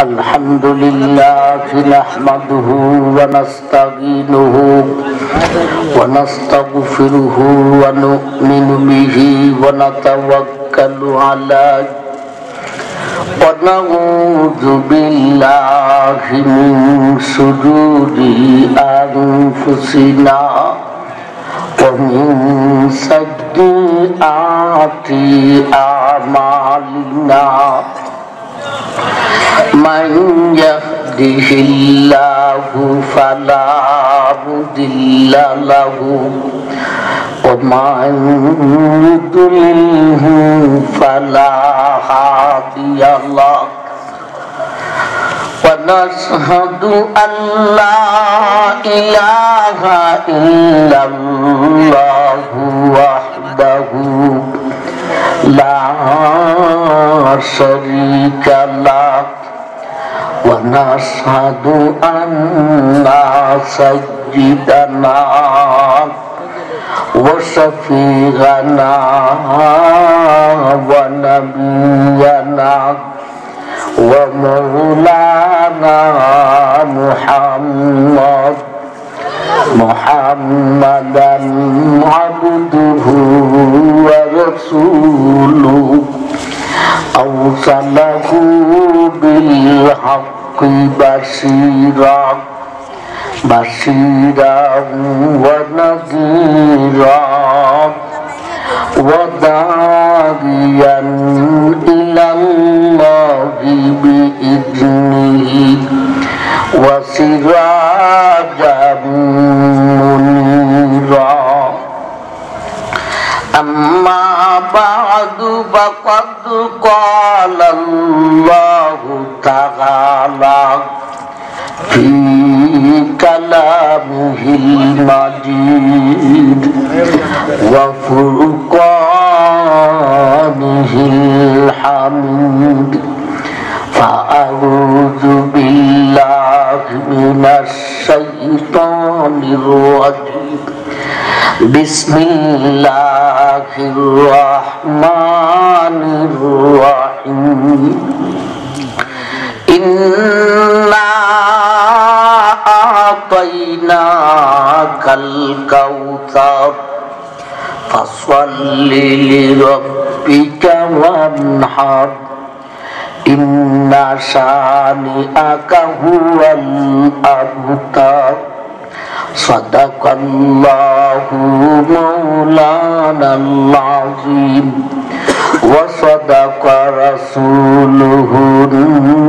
अल्हम्दुलिल्लाह नहमदुहु व नस्तईनुहु व नस्तगफिरुहु व नु'मिनु बिही व नतवक्कलु अलैहि व नऊज़ु बिल्लाहि मिन शुरूरि अनफुसिना व मिन सय्यिआति अमालिना मन यहदिहिल्लाहु फला मुदिल्ल लहु व मन युद्लिल्हु फला हादिय लहु व नशहदु अल्ला इलाहा इल्लल्लाहु वहदहु ला शरीका लहु व नशहदु अन्ना सय्यिदना व शफीअना व नबियना व मौलाना मुहम्मदन अब्दुहु व रसूलुहु अरसलहु बिल्हक़्क़ि बशीरा व नज़ीरा व दाइयन इलल्लाहि बिइज़्निही व सिराजन मुनीरा अम्मा बअदु फ़क़द क़ाला अल्लाहु तआला फ़ी कलामिहिल मजीद व फ़ुरक़ानिहिल हमीद फ़अऊज़ु बिल्लाहि मिनश शैतानिर रजीम बिस्मिल्लाहिर्रहमानिर्रहीम इन्ना आतैनाकल कौसर फसल्लि लिरब्बिका वन्हर इन्ना शानिअका हुवल अबतर सदक़ल्लाहु मौलानल अज़ीम व सदक़ रसूलुहुन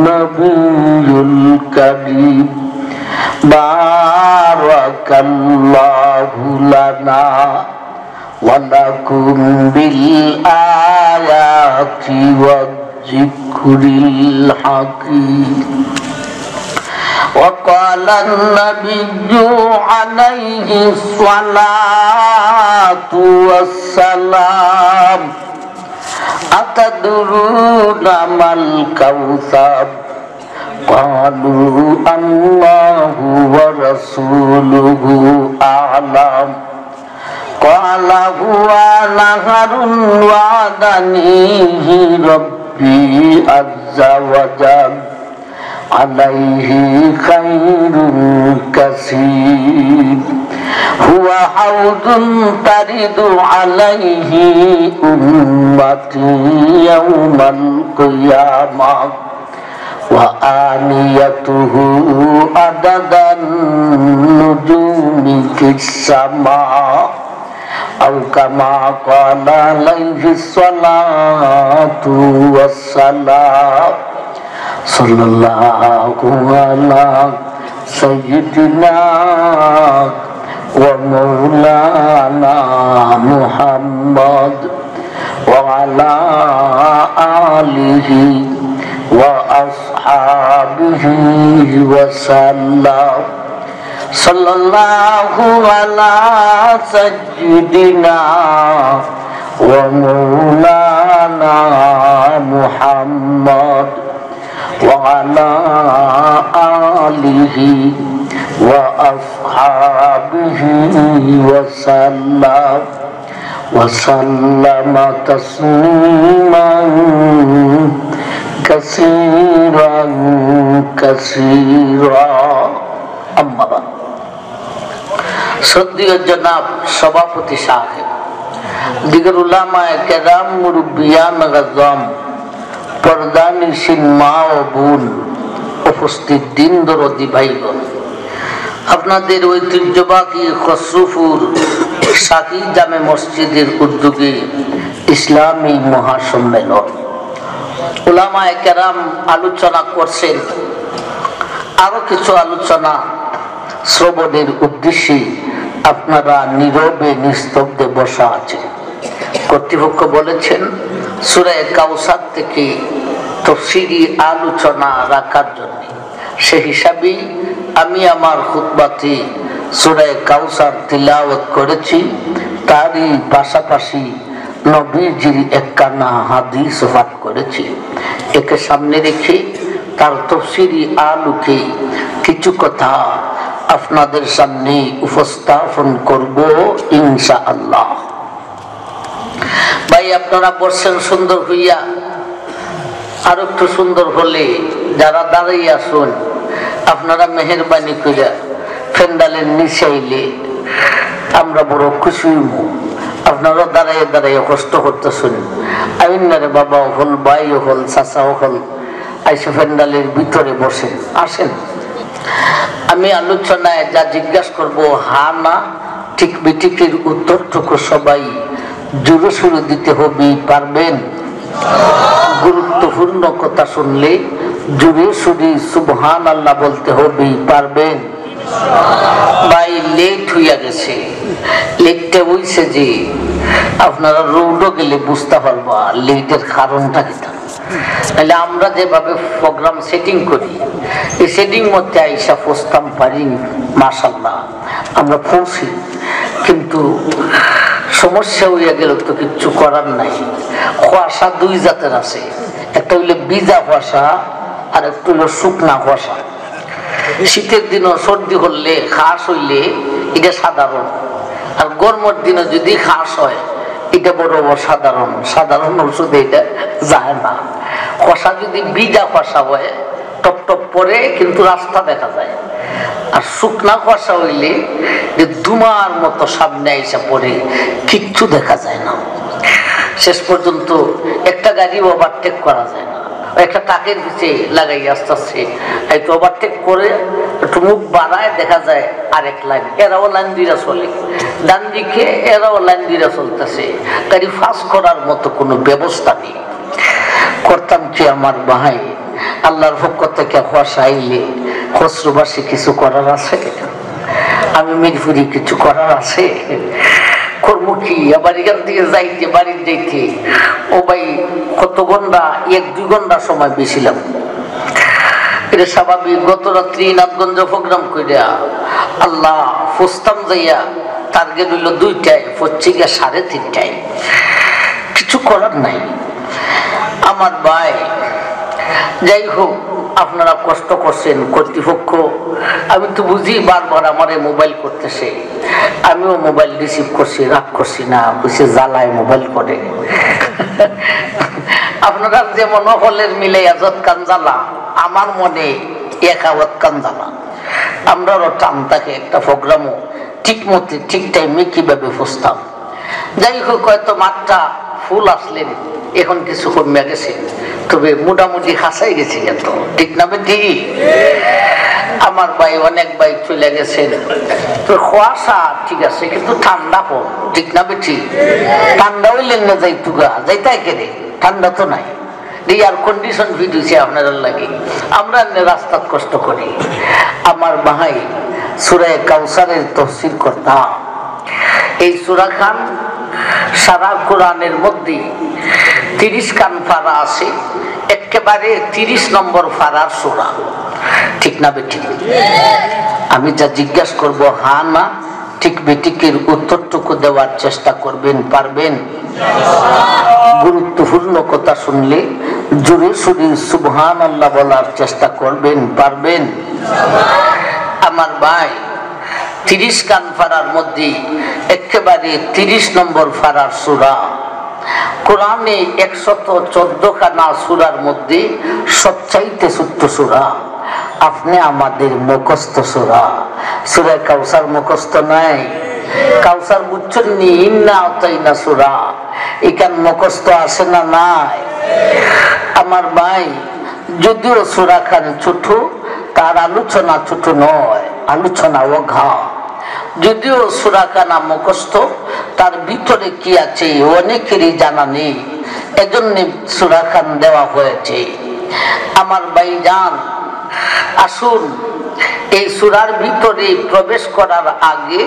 नबियुल करीम बारकल्लाहु लना व लकुम बिल आयाति वज़्ज़िक्रिल हकीम वक़ाल नबिय्यु अलैहि स्वलातु वस्सलाम अतदरूना मल कौसर क़ालू अल्लाहु व रसूलुहु अअलम क़ाल हुवा नहरुन वअदनीहि रब्बी अज़्ज़ा व जल्ल अलैहि खैरुन कसीर हुवा हौज़ुन तरिदु अलैहि उम्मती यौमल क़ियामह व आनियतुहु अददन नुजूमि फिस समा औ कमा क़ाला अलैहि सलातु वस्सलाम सल्लल्लाहु अला सय्यिदिना व मौलाना मुहम्मद व अला आलिहि व अस्हाबिहि व सल्लम सल्लल्लाहु अला सय्यिदिना व मौलाना मुहम्मद वअला आलिहि व अस्हाबिहि वसल्लम तस्लीमा كثيرا كثيرا أما بعد শ্রদ্ধেয় জনাব সভাপতি সাহেব, দিগর উলামায়ে কেরাম, মুরব্বিয়ান আযম, পর্দানিশীন মা ও বোন, উপস্থিত দিন দরদি ভাইগণ, আপনাদের ঐতিহ্যবাহী খসরুপুর সাকি জামে মসজিদের উদ্যোগে ইসলামী মহাসম্মেলন। উলামায়ে কেরাম আলোচনা করছেন, আরো কিছু আলোচনা শ্রবণের উদ্দেশ্যে আপনারা নীরবে নিস্তব্ধে বসা আছেন। কর্তৃপক্ষ বলেছেন সূরা কাউসার থেকে তাফসীরি আলোচনা রাখার জন্য। সে হিসাবে আমি আমার খুতবাতে সূরা কাউসার তিলাওয়াত করেছি, তারই পাশাপাশি নবীজির একখানা হাদিস পাঠ করেছি। একে সামনে রেখে তার তাফসীরি আলোকে কিছু কথা আপনাদের সামনে উপস্থাপন করব ইনশাআল্লাহ। ভাই, আপনারা বসছেন সুন্দর হইয়া, আর একটু সুন্দর হলে যারা দাঁড়িয়ে আসুন আপনারা মেহেরবানি করে প্যান্ডেলের নিচে আইলে আমরা বড় খুশি হইব। আপনারা দাঁড়াইয়ে দাঁড়াইয়ে কষ্ট করতেছেন, আইনারে বাবা হল, ভাই হল, চাচা হল, আইসে প্যান্ডেলের ভিতরে বসেন, আসেন। আমি আলোচনায় যা জিজ্ঞাসা করব হা না ঠিক বিটিকের উত্তরটুকু সবাই জোরে সুরে দিতে হবে, পারবেন? গুরুত্বপূর্ণ কথা শুনলে জোরে সুরে সুবহানাল্লাহ বলতে হবে, পারবেন? ভাই, লেট হইয়া গেছে। লেটটা হইছে যে আপনারা রোডও গেলে বুঝতে পারবা লেটের কারণটা কি। তাহলে আমরা যেভাবে প্রোগ্রাম সেটিং করি, এই সেটিং মধ্যে আইসা পৌঁছতাম পারি, মাশাআল্লাহ আমরা পৌঁছি, কিন্তু সমস্যা হইয়া গেল তো কিচ্ছু করার নাই। কুয়াশা দুই জাতের আছে, একটা হইলে ভিজা কুয়াশা আর একটা হইলো শুকনা কুয়াশা। শীতের দিনও সর্দি হলে খাস হইলে এটা সাধারণ, আর গরমের দিনে যদি খাস হয় এটা বড় অসাধারণ। সাধারণ ওষুধে এটা যায় না। কুয়াশা যদি ভিজা কুয়াশা হয় টপ টপ পরে কিন্তু রাস্তা দেখা যায়, আর শুকনা কুয়াশা হইলে যে ধুমার মতো সামনে আইসা পড়ে কিচ্ছু দেখা যায় না। শেষ পর্যন্ত একটা গাড়ি ওভারটেক করা যায় না, একটা টাকের পিছে লাগাই আস্তে আস্তে হয়তো ওভারটেক করে একটু মুখ বাড়ায় দেখা যায় আরেক লাইন, এরাও লাইন দুইরা চলে, ডান দিকে এরাও লাইন দুইরা চলতেছে, গাড়ি ফাঁস করার মতো কোনো ব্যবস্থা নেই। করতাম কি আমার ভাই, আল্লাহর পক্ষ থেকে কুয়াশা আইলে খসরুবাসী কিছু করার আছে, আমি মিরপুরি কিছু করার আছে, করবো কি? আবার এখান থেকে যাইতে বাড়ির যাইতে ও ভাই কত ঘন্টা, 1-2 ঘন্টা সময় বেছিলাম। এটা স্বাভাবিক। গত রাত্রি নাথগঞ্জ প্রোগ্রাম করিয়া আল্লাহ ফুস্তাম যাইয়া টার্গেট হইল 2টায়, পত্রিকা 3:30টায়। কিছু করার নাই আমার ভাই। যাই হোক, আপনারা কষ্ট করছেন, কর্তৃপক্ষ আমি তো বুঝি বারবার আমারে মোবাইল করতেছে, আমিও মোবাইল রিসিভ করছি, রাগ করছি না, বুঝে জ্বালায় মোবাইল করে। আপনারা যেমন হলের মিলে আজত কান জ্বালা, আমার মনে একাবত কান জ্বালা। আমরাও টান থাকে একটা প্রোগ্রামও ঠিক মতে ঠিক টাইমে কিভাবে ফুসতাম। যাই হোক, হয়তো মাত্রা ফুল আসলেন, এখন কিছু কমিয়া গেছে, তবে মোটামুটি হাসাই গেছে এত, ঠিক না বেটি? আমার ভাই অনেক ভাই চলে গেছেন, তো কুয়াশা ঠিক আছে কিন্তু ঠান্ডা কম, ঠিক না বেটি? ঠান্ডা হইলেন না যাইতু গা, যাইতাই কেনে, ঠান্ডা তো নাই। এয়ার কন্ডিশন ফিট হয়েছে আপনার লাগে, আমরা রাস্তা কষ্ট করি। আমার ভাই সূরা কাউসারের তাফসীর করতাম। এই সূরা খান সারা কোরআনের মধ্যে 30 খান ফারা আছে, একেবারে 30 নম্বর ফারার সূরা, ঠিক না বেটি? আমি যা জিজ্ঞাসা করব হা না ঠিক বেটিকের উত্তরটুকু দেওয়ার চেষ্টা করবেন, পারবেন? গুরুত্বপূর্ণ কথা শুনলে জোরে সুরে সুবহানাল্লাহ বলার চেষ্টা করবেন, পারবেন? আমার ভাই 30 খান ফারার মধ্যে একেবারে 30 নম্বর ফারার সূরা কোরআনে 114 খানা সূরার মধ্যে সবচাইতে ছোট্ট সূরা আপনি আমাদের মুখস্থ সূরা সূরা কাউসার মুখস্থ নাই। কাউসার বুঝছেন নি? ইন্না আতাইনা সূরা এখান মুখস্থ আছে না নাই? আমার ভাই, যদিও সূরা খান ছোট, তার আলোচনা ছোট নয়, আলোচনা অঘা। যদিও সূরা খানা মুখস্থ, তার ভিতরে কি আছে অনেকেরই জানা নেই, এজন্য সূরা খান দেওয়া হয়েছে। আমার ভাইজান, আসুন এই সূরার ভিতরে প্রবেশ করার আগে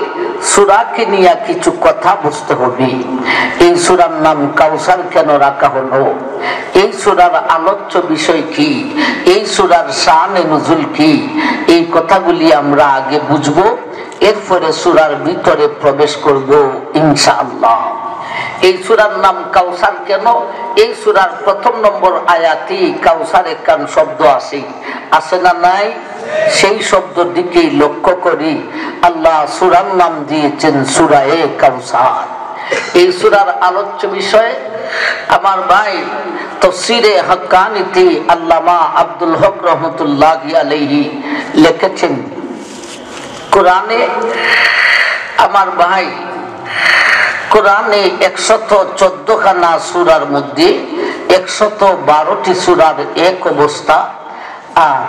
সূরাকে নিয়ে কিছু কথা বুঝতে হবে। এই সূরার নাম কাউসার কেন রাখা হলো? এই সূরার আলোচ্য বিষয় কি? এই সূরার শানে নুজুল কি? এই কথাগুলি আমরা আগে বুঝবো, এরপরে সূরার ভিতরে প্রবেশ করব ইনশাআল্লাহ। এই সূরার নাম কাউসার কেন? এই সূরার প্রথম নম্বর আয়াতে কাউসার একখান শব্দ আছে না নাই? সেই শব্দের দিকে লক্ষ্য করি আল্লাহ সূরার নাম দিয়েছেন সূরায়ে কাউসার। এই সূরার আলোচ্য বিষয় আমার ভাই তাফসীরে হাক্কানীতে আল্লামা আব্দুল হক রহমাতুল্লাহি আলাইহি লিখেছেন, কোরআনে আমার ভাই কোরআনে 114 খানা সূরার মধ্যে 112টি সূরার এক অবস্থা আর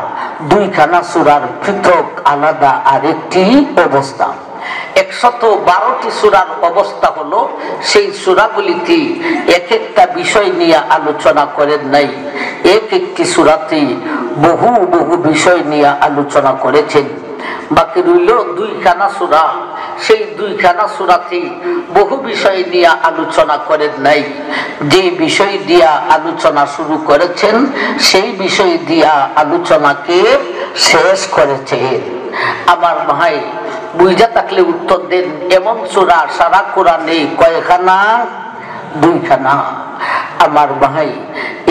2 খানা সূরার পৃথক আলাদা আরেকটি অবস্থা। 112টি সূরার অবস্থা হলো সেই সূরাগুলিতে এক একটা বিষয় নিয়ে আলোচনা করেন নাই, এক একটি সূরাতে বহু বহু বিষয় নিয়ে আলোচনা করেছেন। বাকি রইল 2 খানা সূরা, সেই 2 খানা সূরাতে বহু বিষয় নিয়ে আলোচনা করেন নাই। যে বিষয় দিয়া আলোচনা শুরু করেছেন সেই বিষয় দিয়া আলোচনাকে শেষ করেছেন। আমার ভাই বুঝা থাকলে উত্তর দেন, এমন সূরা সারা কোরআনে কয়খানা? 2 খানা। আমার ভাই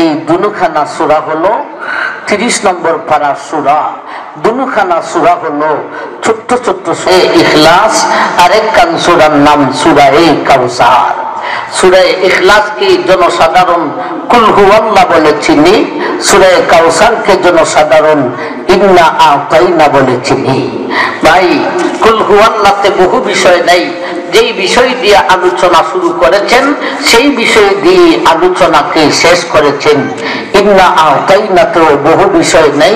এই 2 খানা সূরা হলো 30 নম্বর পারার সূরা। 2 খানা সূরা হলো ছোট্ট ছোট্ট ইখলাস, আরেকখান সূরার নাম সূরায়ে কাউসার। সূরায়ে ইখলাসকে জনসাধারণ কুল হুয়াল্লাহ বলে চিনি, সূরায়ে কাউসারকে জনসাধারণ ইন্না আতাইনা বলে চিনি। ভাই কুল হুয়াল্লাহতে বহু বিষয় নাই, যেই বিষয় দিয়ে আলোচনা শুরু করেছেন সেই বিষয় দিয়ে আলোচনাকে শেষ করেছেন। ইন্না আতাইনাতেও বহু বিষয় নাই,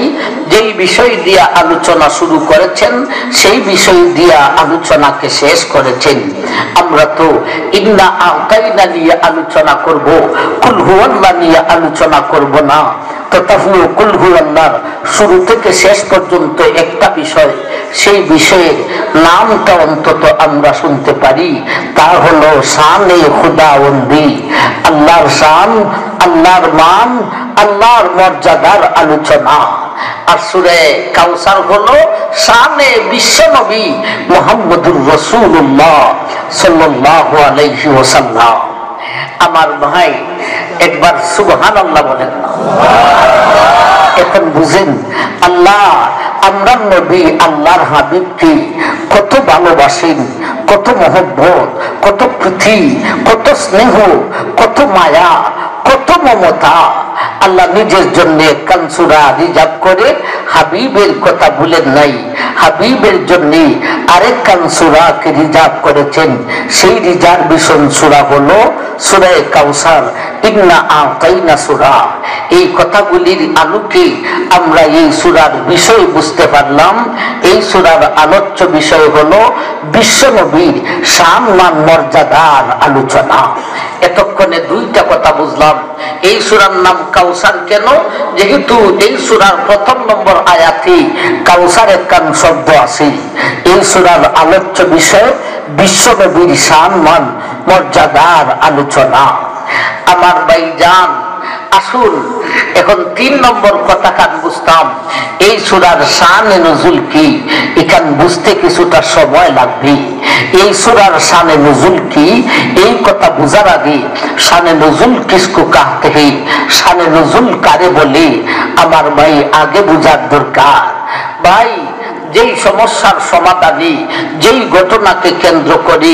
যেই বিষয় দিয়ে আলোচনা শুরু করেছেন সেই বিষয় দিয়ে আলোচনাকে শেষ করেছেন। আমরা তো ইন্না আতাইনা নিয়ে আলোচনা করব, কুল হুয়াল্লাহ নিয়ে আলোচনা করব না। তথাপিও কুল হুয়াল্লাহর শুরু থেকে শেষ পর্যন্ত একটা বিষয়, সেই বিষয়ের নামটা অন্তত আমরা শুনতে পারি, তা হলো শানে খুদাবন্দি, আল্লাহর শান, আল্লাহর মান, আল্লাহর মর্যাদার আলোচনা। আর সূরা কাউসার হলো শানে বিশ্বনবী মুহাম্মদুর রাসূলুল্লাহ সাল্লাল্লাহু আলাইহি ওয়াসাল্লাম। আমার ভাই একবার সুবহানাল্লাহ বলেন না। এখন বুঝেন আল্লাহ আমরা নবী আল্লাহর হাবিবকে কত ভালোবাসেন, কত মহব্বত, কত প্রীতি, কত স্নেহ, কত মায়া, কত মমতা। আল্লাহ নিজের জন্য একখান সূরা রিজার্ভ করে হাবিবের কথা ভুলেন নাই, হাবিবের জন্য আরেকখান সূরাকে রিজার্ভ করেছেন। সেই রিজার্ভেশন সূরা হলো সূরায়ে কাউসার, ইন্না আতাইনা সূরা। এই কথাগুলির আলোকে আমরা এই সূরার বিষয় বুঝতে পারলাম। এই সূরার আলোচ্য বিষয় হলো বিশ্বনবীর শান মান মর্যাদার আলোচনা। এতক্ষণে 2টা কথা বুঝলাম। এই সূরার নাম কাউসার কেন? যেহেতু এই সূরার প্রথম নম্বর আয়াতে কাউসার একখান শব্দ আছে। এই সূরার আলোচ্য বিষয় বিশ্বনবীর শান মান মর্যাদার আলোচনা। আমার ভাইজান আসুন এখন 3 নম্বর কথা কান বুঝতাম। এই সূরার শানে নুজুল কি, এখান বুঝতে কিছুটা সময় লাগবে। এই সূরার শানে নুজুল কি এই কথা বুঝার আগে শানে নুজুল কিসকো কাহতে हैं, শানে নুজুল কারে বলে আমার ভাই আগে বুঝার দরকার। ভাই যেই সমস্যার সমাধানে, যেই ঘটনাকে কেন্দ্র করে,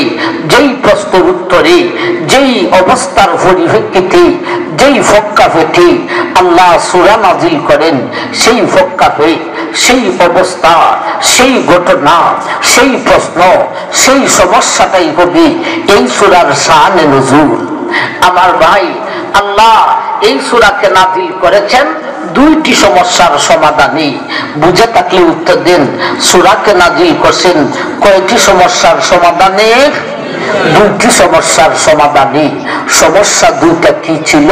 যেই প্রশ্নের উত্তরে, যেই অবস্থার পরিপ্রেক্ষিতে, যেই ফক্কাফেতে আল্লাহ সূরা নাজিল করেন, সেই ফক্কাফে, সেই অবস্থা, সেই ঘটনা, সেই প্রশ্ন, সেই সমস্যাটাই হবে এই সূরার শানে নুজুল। আমার ভাই, আল্লাহ এই সূরাকে নাজিল করেছেন দুইটি সমস্যার সমাধানে। বুঝে থাকলে উত্তর দেন, সূরাকে নাজিল করছেন কয়টি সমস্যার সমাধানে? দুইটি সমস্যার সমাধানে। সমস্যা দুইটা কি ছিল,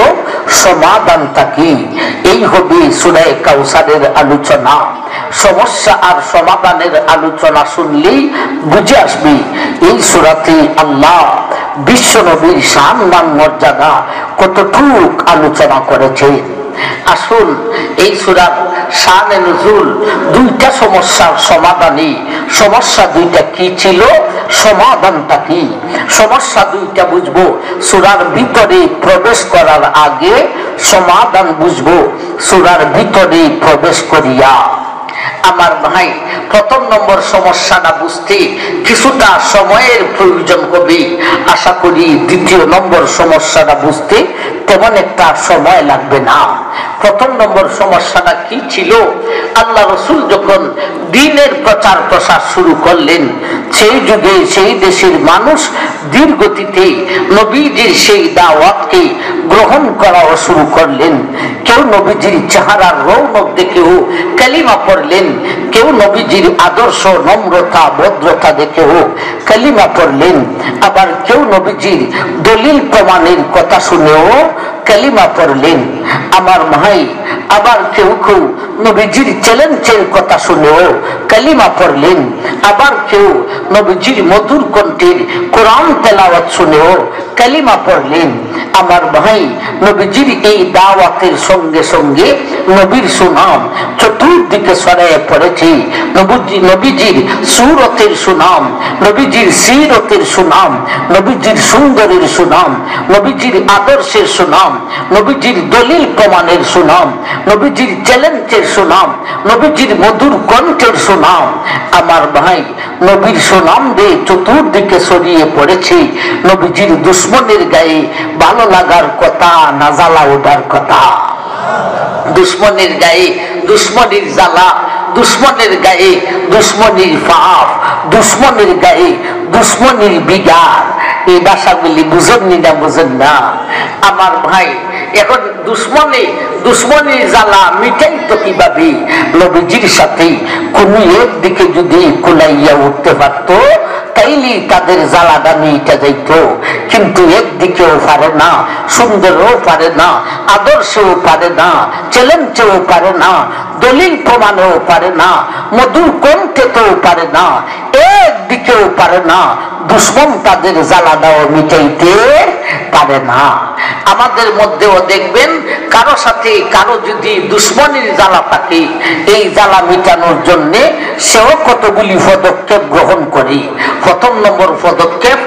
সমাধানটা কি? এই হবে সূরা কাউসারের আলোচনা। সমস্যা আর সমাধানের আলোচনা শুনলেই বুঝে আসবে এই সূরাতে আল্লাহ বিশ্ব নবীর শান মান মর্যাদা কতটুক আলোচনা করেছে। আসুন এই সূরার শানে নুজুল দুইটা সমস্যার সমাধানে। সমস্যা দুইটা কি ছিল, সমাধানটা কি? সমস্যা দুইটা বুঝবো সূরার ভিতরে প্রবেশ করার আগে, সমাধান বুঝবো সূরার ভিতরে প্রবেশ করিয়া। আমার ভাই, প্রথম নম্বর সমস্যাটা বুঝতে কিছুটা সময়ের প্রয়োজন হবে। আশা করি দ্বিতীয় নম্বর সমস্যাটা বুঝতে তেমন একটা সময় লাগবে না। প্রথম নম্বর সমস্যাটা কি ছিল? আল্লাহ রাসূল যখন দ্বীনের প্রচার প্রসার শুরু করলেন, সেই যুগে সেই দেশের মানুষ ধীর গতিতে নবীজির সেই দাওয়াতকে গ্রহণ করাও শুরু করলেন। কেউ নবীজির চেহারার রৌনক দেখেও কালিমা পড়লেন, কেউ নবীজির আদর্শ নম্রতা ভদ্রতা দেখেও কালিমা পড়লেন, আবার কেউ নবীজির দলিল প্রমাণের কথা শুনেও কালিমা পড়লেন। আমার ভাই, আবার কেউ কেউ নবীজির চ্যালেঞ্জের কথা শুনেও কালিমা পড়লেন, আবার কেউ নবীজির মধুর কণ্ঠের কোরআন তেলাওয়াত শুনেও কালিমা পড়লেন। আমার ভাই, নবীজির এই দাওয়াতের সঙ্গে সঙ্গে নবীর সুনাম চতুর্দিকে ছড়িয়ে পড়েছে। নবীজির সুরতের সুনাম, নবীজির সিরতের সুনাম, নবীজির সুন্দরের সুনাম, নবীজির আদর্শের সুনাম, নবীজির দলিল প্রমাণের সুনাম, নবীজির চ্যালেঞ্জের সুনাম, নবীজির মধুর কণ্ঠের সুনাম। আমার ভাই, নবীর সুনাম দিয়ে চতুর্দিকে ছড়িয়ে পড়েছে। নবীজির দুশ্মনের গায়ে ভালো লাগার কথা না জ্বালা ওঠার কথা। দুশ্মনের গায়ে দুশ্মনের জ্বালা, দুশ্মনের গায়ে দুশ্মনের পাপ, দুশ্মনের গায়ে দুশ্মনের বিগার। এই ভাষাগুলি বুঝেননি না? বুঝেন না? আমার ভাই, এখন দুশ্মনের জ্বালা মিটাই তো কিভাবে? নবীজির সাথে কোন একদিকে যদি কুলাইয়া উঠতে পারত, তাইলে তাদের জ্বালাটা মিটা যাইত। কিন্তু একদিকেও পারে না, সুন্দরও পারে না, আদর্শও পারে না, চ্যালেঞ্জেও পারে না, দলিল প্রমাণেও পারে না, মধুর কণ্ঠেতেও পারে না, একদিকেও পারে না। দুশ্মন তাদের জ্বালাটাও মিটাইতে পারে না। আমাদের মধ্যেও দেখবেন কারো সাথে কারো যদি দুশ্মনের জ্বালা থাকে, এই জ্বালা মিটানোর জন্য সেও কতগুলি পদক্ষেপ গ্রহণ করি। প্রথম নম্বর পদক্ষেপ,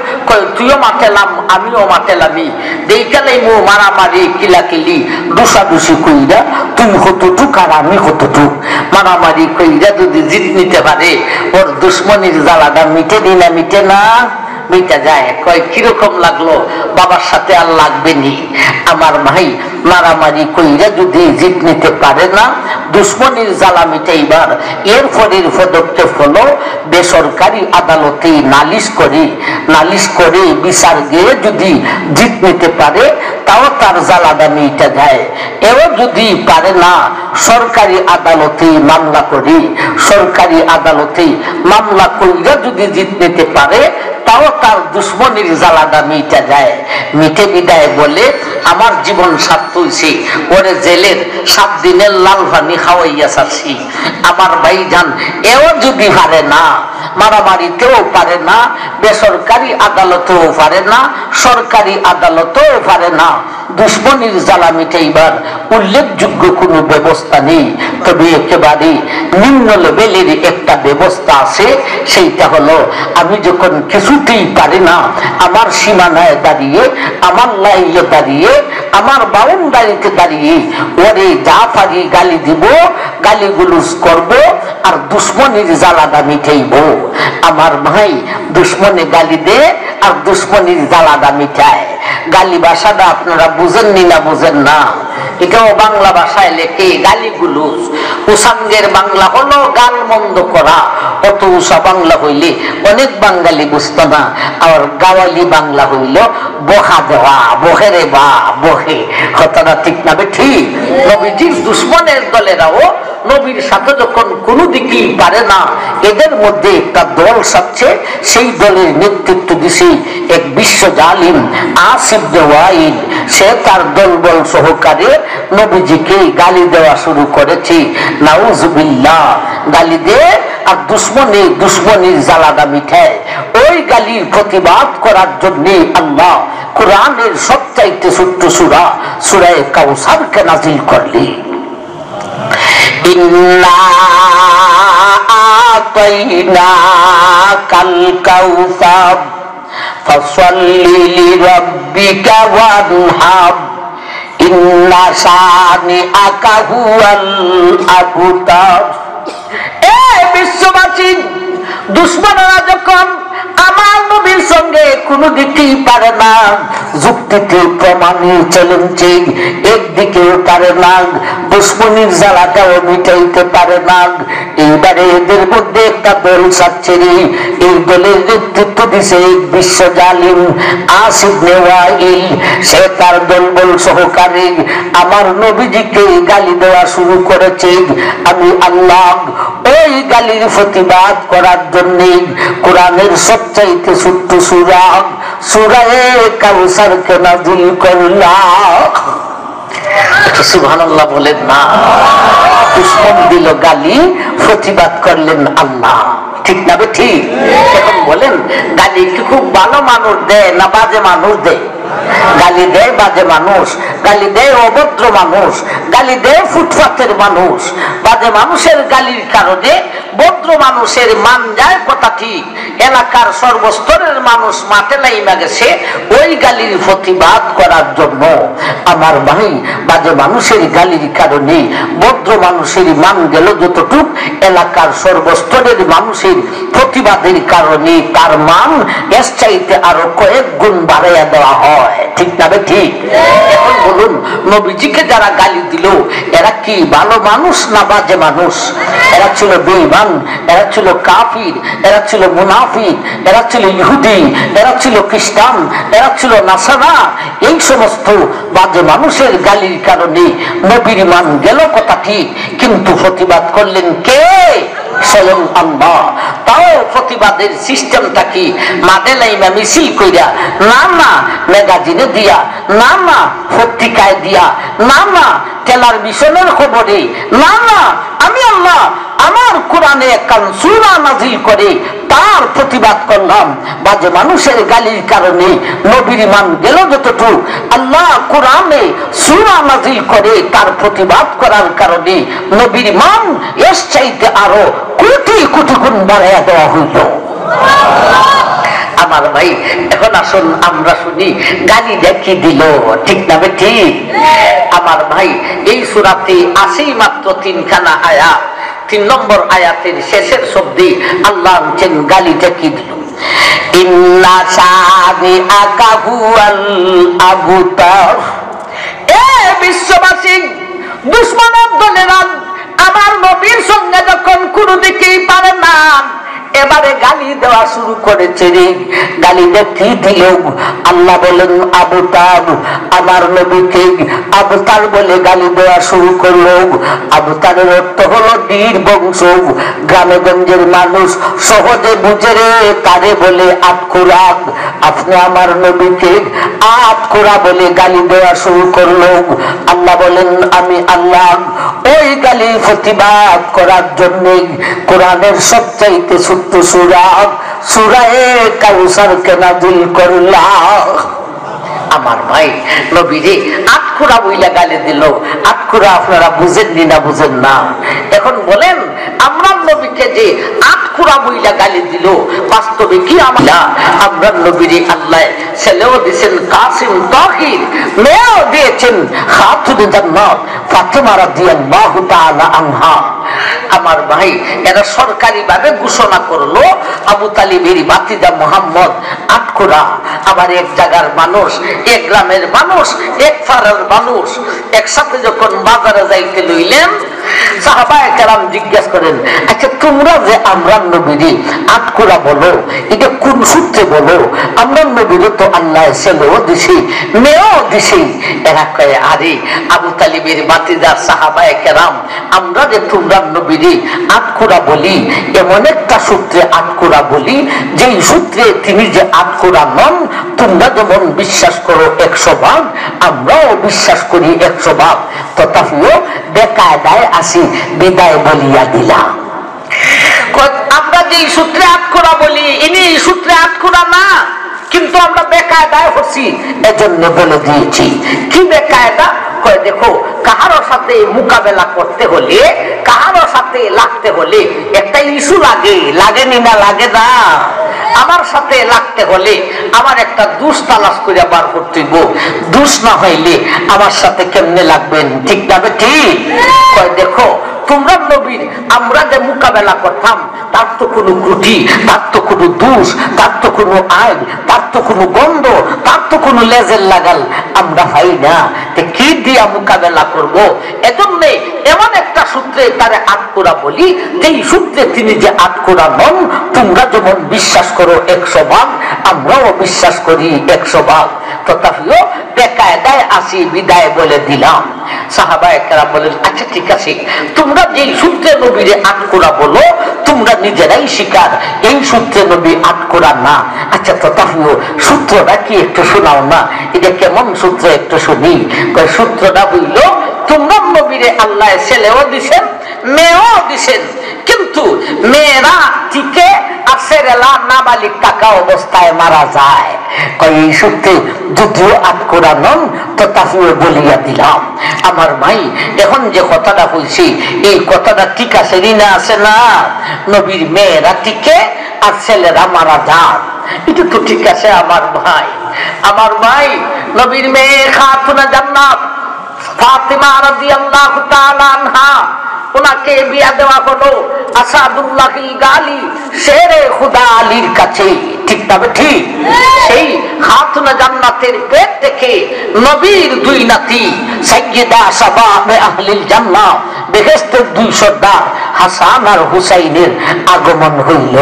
তুইও মাতেলাম আমিও মাতেলামি, দেখালাই মো মারামারি কিলাকিলি দুষাদুষি কইরা, তুই কতটুক আর আমি কতটুক মারামারি কইরা যদি জিত নিতে পারে, ওর দুশ্মনের জ্বালাটা মিটে দিনা মিটে না? মিটা যায়। কয় কিরকম লাগলো? বাবার সাথে আর লাগবে নি। আমার ভাই, মারামারি কইরা যদি জিত নিতে পারে না, দুশ্মনের জ্বালা মিটাইবার এরপরের পদক্ষেপ হলো বেসরকারি আদালতে নালিশ করে বিচার গিয়ে যদি জিত নিতে পারে, তাও তার জ্বালাটা মিটা যায়। এও যদি পারে না, সরকারি আদালতে মামলা কইরা যদি জিত নিতে পারে, তাও তার দুশ্মনের জ্বালাটা মিটা যায়। মিটে বিদায় বলে আমার জীবন সার্থক হইছে, ওরে জেলের 7 দিনের লাল পানি খাওয়াইয়া ছাড়ছি। আমার ভাইজান, এও যদি পারে না, মারামারিতেও পারে না, বেসরকারি আদালতেও পারে না, সরকারি আদালতেও পারে না, দুশ্মনের জ্বালা মিটাইবার উল্লেখযোগ্য কোনো ব্যবস্থা নেই। তবে একেবারে নিম্ন লেভেলের একটা ব্যবস্থা আছে। সেইটা হলো, আমি যখন কিছুতেই পারি না, আমার সীমানায় দাঁড়িয়ে, আমার লাইনে দাঁড়িয়ে, আমার বাউন্ডারিতে দাঁড়িয়ে ওরে যা পারি গালি দিব, গালিগুলুজ করব আর দুশ্মনীর জ্বালাদা মিটাইব। আমার ভাই, দুশ্মনে গালি দে আর দুশ্মনীর জ্বালাদা মিটায়। গালি ভাষাটা আপনারা বুঝেননি না বুঝেন না, এটাও বাংলা ভাষায় লেখে গালিগুলুজ। উসাঙ্গের বাংলা হলো গাল মন্দ করা, অত উষা বাংলা হইলে অনেক বাঙালি বুঝতো না। আর গাওয়ালি বাংলা হইল বহা দেওয়া, বহেরে বা বহে, কথাটা ঠিক না ঠিক? নবীজির দুশ্মনের দলেরাও নবীর সাথে যখন কোনো দিকেই পারে না, এদের মধ্যে একটা দল সাচ্ছে, সেই দলের নেতৃত্ব দিছে এক বিশ্ব জালিম আস ইবনে ওয়াইল। সে তার দলবল সহকারে নবীজিকে গালি দেওয়া শুরু করেছে। নাউজুবিল্লাহ। গালি দে আর দুশ্মনীর জ্বালাদা মিঠায়। ওই গালির প্রতিবাদ করার জন্য আল্লাহ কোরআনের সবচাইতে ছোট্ট সূরা সূরা কাউসারকে নাজিল করলেন। ইন্না আতাইনাকাল কাউসার ফাসাল্লি লিরাব্বিকা ওয়ানহার ইন্না শানিআকা হুয়াল আবতার। এ বিশ্ববাসী, দুশ্মনরা যখন আমার নবীর সঙ্গে কোনো দিকেই পারে না, যুক্তিতে প্রমাণে চ্যালেঞ্জে একদিকেও পারে না, দুশ্মনীর জ্বালাটাও মিটাইতে পারে না, এইবারে এদের মধ্যে একটা দল ছাড়ছে রে। এই দলের নেতৃত্ব দিছে এক বিশ্ব জালিম আস ইবনে ওয়াইল। সে তার দলবল সহকারে আমার নবীজিকে গালি দেওয়া শুরু করেছে। আমি আল্লাহ ওই গালির প্রতিবাদ করার জন্য কোরআনের সবচাইতে ছোট্ট সূরা সূরা কাউসারকে নাযিল করলাম। সুবহানাল্লাহ বলেন না? দুশ্মন দিল গালি, প্রতিবাদ করলেন আল্লাহ। ঠিক না ঠিক? এখন বলেন, গালি কি খুব ভালো মানুষ দেয় না বাজে মানুষ দেয়? গালি দেয় বাজে মানুষ, গালি দেয় অভদ্র মানুষ, গালি দেয় ফুটপাতের মানুষ। বাজে মানুষের গালির কারণে ভদ্র মানুষের মান যায়, কথা ঠিক। এলাকার সর্বস্তরের মানুষ মাঠে নাইমা গেছে ওই গালির প্রতিবাদ করার জন্য। আমার ভাই, বাজে মানুষের গালির কারণে ভদ্র মানুষের মান গেল যতটুক, এলাকার সর্বস্তরের মানুষের প্রতিবাদের কারণে তার মান এর চাইতে আরো কয়েক গুণ বাড়াইয়া দেওয়া হয়। ঠিক না ঠিক? এখন বলুন, নবীজিকে যারা গালি দিল এরা কি ভালো মানুষ না বাজে মানুষ? এরা ছিল বেঈমান, এরা ছিল কাফির, এরা ছিল মুনাফিক, এরা ছিল ইহুদি, এরা ছিল খ্রিস্টান, এরা ছিল নাসারা। এই সমস্ত বাজে মানুষের গালির কারণে নবীর মান গেল, কথা ঠিক, কিন্তু প্রতিবাদ করলেন কে? স্বয়ং আল্লাহ। তাও প্রতিবাদের সিস্টেমটা কি? মাঠে নাইমা মিছিল কইরা না, না ম্যাগাজিনে দিয়া, না না পত্রিকায় দিয়া, না না টেলিভিশনের খবরে, না না আমি আল্লাহ আমার কোরআনে একখান সূরা নাযিল করে তার প্রতিবাদ করলাম। বাজে মানুষের গালির কারণে নবীর মান গেল যতটুকু, আল্লাহ কোরআনে সূরা নাযিল করে তার প্রতিবাদ করার কারণে নবীর মান এর চাইতে আরো কোটি কোটি গুণ বাড়াইয়া দেওয়া হইল। আমার ভাই, এখন আসুন আমরা শুনি গালি দেখি দিল। ঠিক না ঠিক? আমার ভাই, এই সূরাতে আছে মাত্র 3খানা আয়াত। 3 নম্বর আয়াতের শেষের শব্দে আল্লাহ বলেন গালিটা কি দিল। ইন্না শানিআকা হুয়াল আবতার। এ বিশ্ববাসী, দুশমনের দলেরা আমার নবীর সঙ্গে যখন কোনো দিকেই পারে না, এবারে গালি দেওয়া শুরু করেছে রে। গালিটা কি দিল? আল্লাহ বলেন আবতার। আমার নবীকে আবতার বলে গালি দেওয়া শুরু করলো। আবতারের অর্থ হলো বীর বংশ। গ্রামে গঞ্জের মানুষ সহজে বুঝে রে, তারে বলে আটকুরা। আপনি আমার নবীকে আটকুরা বলে গালি দেওয়া শুরু করলো। আল্লাহ বলেন আমি আল্লাহ ওই গালির প্রতিবাদ করার জন্য কোরআনের সবচাইতে ছোট্ট সূরা সূরা কাউসারকে নাযিল করলাম। আমার ভাই, নবীরে আটকুরা বইলা গালি দিল। আটকুরা আপনারা বুঝেননি না বুঝেন না? এখন বলেন, আমরা নবীকে যে আটকুরা বইলা গালি দিল, বাস্তবে কি আমরা নবীরে আল্লাহ ছেলেও দিয়েছেন কাসিম তাহির, মেয়েও দিয়েছেন খাতুনে জান্নাত ফাতেমা রাদিয়াল্লাহু তাআলা আনহা। আমার ভাই এরা সরকারি ভাবে ঘোষণা করলো আবু তালিবের ভাতিজা মুহাম্মদ আটকুরা। আবার এক জায়গার মানুষ, এক গ্রামের মানুষ, এক পাড়ার মানুষ একসাথে যখন বাজারে যাইতে লইলেন, সাহাবায়ে কেরাম জিজ্ঞাসা করেন, আচ্ছা তোমরা যে আমরা নবীজি আটকুরা বলো, এটা কোন সূত্রে বলো? আমরা নবীরে তো আল্লাহ ছেলেও দিছি, মেয়েও দিছি। এরা কয়ে, আরে আবু তালিবের ভাতিজা সাহাবায়ে কেরাম, আমরা যে তোমরা নবীজি আটকুরা বলি, এমন একটা সূত্রে আটকুরা বলি যেই সূত্রে তিনি যে আটকুরা নন, তোমরা যেমন বিশ্বাস করো 100 ভাগ, আমরাও বিশ্বাস করি 100 ভাগ। তথাপিও বেকায়দায় আসি, বিদায় বলিয়া দিলাম। আমরা যে সূত্রে আটকুরা বলি, ইনি এই সূত্রে আটকুরা না, কিন্তু আমরা বেকায়দায় হচ্ছি, এজন্য বলে দিয়েছি। কি বেকায়দা? কয় দেখো, কাহারো সাথে মোকাবেলা করতে হলে, কাহারো সাথে লাগতে হলে একটা ইস্যু লাগে, লাগেনি না? লাগে না। আমার সাথে লাগতে হলে আমার একটা দুষ তালাশ করে বার করতে গো, দুষ না হইলে আমার সাথে কেমনে লাগবেন? ঠিক না? ঠিক। কয় দেখো, তোমরা নবীর আমরা যে মোকাবেলা করতাম, তার তো কোনো ত্রুটি, তার তো কোনো দোষ, তার তো কোনো আইন, তার তো কোনো গন্ধ, তার তো কোনো লেজের লাগাল আমরা পাই না। কি দিয়া মোকাবেলা করবো? এজন্য এমন একটা সূত্রে তারে আটকোরা বলি, যেই সূত্রে তিনি যে আটকোরা নন, তোমরা যেমন বিশ্বাস করো 100 ভাগ, আমরাও বিশ্বাস করি 100 ভাগ। তথাপিও বেকায়দায় আসি, বিদায় বলে দিলাম। সাহাবায়ে কেরাম বলেন, আচ্ছা ঠিক আছে, তোমরা যেই সূত্রে নবীরে আটকোরা বলো, তোমরা নিজেরাই স্বীকার এই সূত্রে নবী আটকোরা না। আচ্ছা তথাপিও সূত্রটা কি একটু শোনাও না? এটা কেমন সূত্র একটু শুনি। সূত্রটা হইল, তোমরা নবীরে আল্লাহ ছেলেও দিছেন, মেয়েও দিছেন, কিন্তু মেয়েরা টিকে আর ছেলেরা নাবালিক টাকা অবস্থায় মারা যায়। এই সূত্রে যদিও আটকোরা নন, তথাপিও বলিয়া দিলাম। আমার ভাই, এখন যে কথাটা কইছি, এই কথাটা ঠিক আছে না? আছে না? নবীর মেয়েরা টিকে আর ছেলেরা মারা যায়, এটা তো ঠিক আছে। আমার ভাই, আমার ভাই, নবীর মেয়ে খাতুনে জান্নাত ফাতিমা রাদিয়াল্লাহু তাআলা আনহা, ওনাকে বিয়া দেওয়া হলো আসাদুল্লাহিল গালি, শেরে খুদা আলীর কাছে। ঠিক না? ঠিক। সেই খাতুনে জান্নাতের পেট থেকে নবীর 2 নাতি সাইয়্যিদা শাবাবে আহলিল জান্নাহ, বেহেশতের 2 সর্দার হাসান আর হুসাইনের আগমন হইল।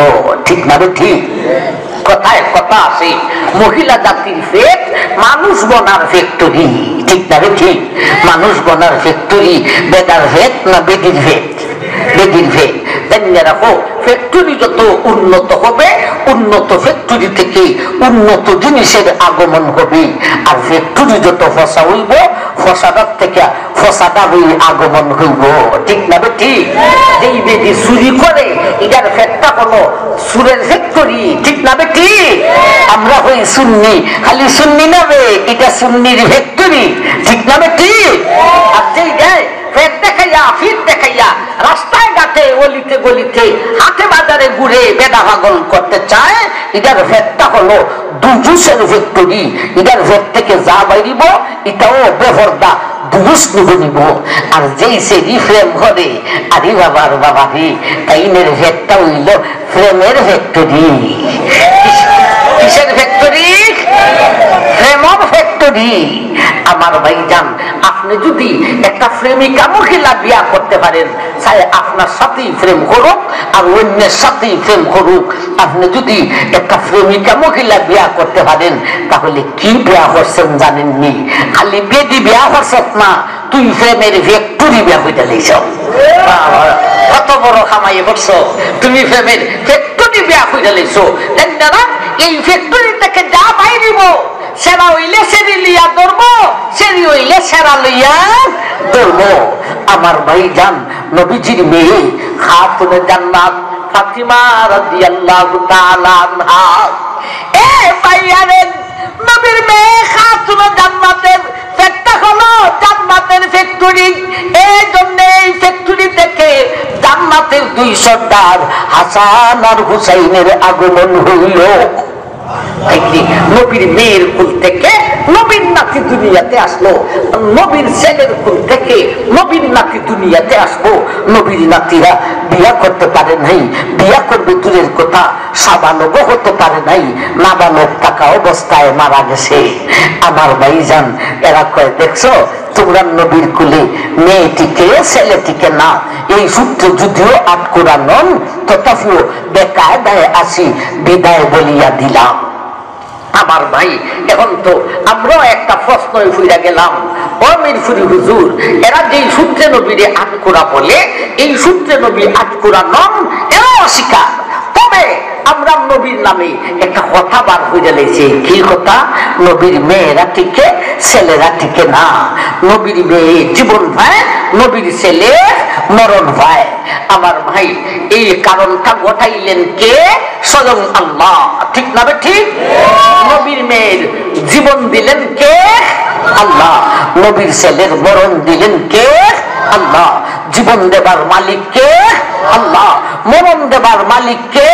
ঠিক না? ঠিক। কথায় কথা আছে, মহিলা জাতির পেট মানুষ বনার ফ্যাক্টরি। ঠিক না? ঠিক। মানুষ বনার ফ্যাক্টরি, বেদার ভেদ না বেদির ভেদ? বেদির ভেদ। জানিয়ে রাখো, ফ্যাক্টরি যত উন্নত হবে, উন্নত ফ্যাক্টরি থেকে উন্নত জিনিসের আগমন হবে। আর ফ্যাক্টরি যত ফসা হইব, ফসাদার থেকে ফসাদা হয়ে আগমন হইব। ঠিক না? ঠিক। যেই বেদি চুরি করে, এটার ফ্যাক্টটা হলো সুরের ফ্যাক্টরি। ঠিক না? ঠিক। আমরা হই সুন্নি, খালি সুন্নি নাবে, এটা সুন্নির ফ্যাক্টরি। ঠিক না? ঠিক। আর যেই দেয় ফেট দেখাইয়া, ফিট দেখাইয়া, রাস্তায় ঘাটে, অলিতে গলিতে, হাটে বাজারে ঘুরে বেদা পাগল করতে চায়, এটার ফেটটা হলো দুজুসের ফ্যাক্টরি। এটার ফেট থেকে যা বাইরিব, এটাও বেপরদা দুজুস নিব। আর যেই সে ফ্রেম করে, আরে বাবার বাবা রে, তাইনের ফেটটা হইল ফ্রেমের ফ্যাক্টরি। কিসের ফ্যাক্টরি? ফ্রেমের ফ্যাক্টরি। আমার ভাইজান, আপনি যদি একটা প্রেমিকা মহিলা বিয়া করতে পারেন, চাই আপনার সাথেই প্রেম করুক আর অন্যের সাথেই প্রেম করুক, আপনি যদি একটা প্রেমিকা মহিলা বিয়া করতে পারেন, তাহলে কি বিয়া করছেন জানেননি? খালি বেদি বিয়া করছেন না, তুই প্রেমের ফ্যাক্টরি বিয়া হইতে লেছ। কত বড় কামাই করছো তুমি, প্রেমের ফ্যাক্টরি বিয়া হইতে লেছ। না, এই ফ্যাক্টরি থেকে যা বাইরিব, সেরা হইলে সেরি লিয়া ধরবো, সেরি হইলে সেরা লইয়া ধরবো। আমার ভাইজান, নবীজির মেয়ে খাতুনে জান্নাত ফাতিমা রাদিয়াল্লাহু তাআলা আনহা, এ ভাইয়ারে, নবীর মেয়ে খাতুনে জান্নাতের ফ্যাক্টরি হলো জান্নাতের ফ্যাক্টরি। এই জন্য এই ফ্যাক্টরি থেকে জান্নাতের 2 সর্দার হাসান আর হুসাইনের আগমন হইল। নবীর মেয়ের কুল থেকে নবীর নাতি দুনিয়াতে আসলো, নবীর ছেলের কুল থেকে নবীর নাতি দুনিয়াতে আসবো। নবীর নাতিরা বিয়া করতে পারে নাই, বিয়া করবে দূরের কথা, সাবালকও হতে পারে নাই, নাবালক থাকা অবস্থায় মারা গেছে। আমার ভাইজান এরা কয়, দেখছো তোমরা নবীর কুলে মেয়েটিকে ছেলেটিকে না, এই সূত্রে যদিও আটকুরা নন, তথাপিও বেকায়দায় আসি বিদায় বলিয়া দিলাম। আমার ভাই, এখন তো আমরাও একটা প্রশ্নই ফুইরা গেলাম, ও মিরপুরি হুজুর, এরা যেই সূত্রে নবীরে আটকুরা বলে, এই সূত্রে নবী আটকুরা নন, এরাও অস্বীকার। তবে আমরা নবীর নামে একটা কথা বার হয়ে লেগেছে। কি কথা? নবীর মেয়েরা টিকে, ছেলেরা টিকে না। নবীর মেয়ে জীবন ভাই, নবীর ছেলে মরণ ভাই। আমার ভাই, এই কারণটা ঘটাইলেন কে? স্বয়ং আল্লাহ। ঠিক না? ঠিক। নবীর মেয়ের জীবন দিলেন কে? আল্লাহ। নবীর ছেলের মরণ দিলেন কে? আল্লাহ। জীবন দেবার মালিক কে? আল্লাহ। মরণ দেবার মালিক কে?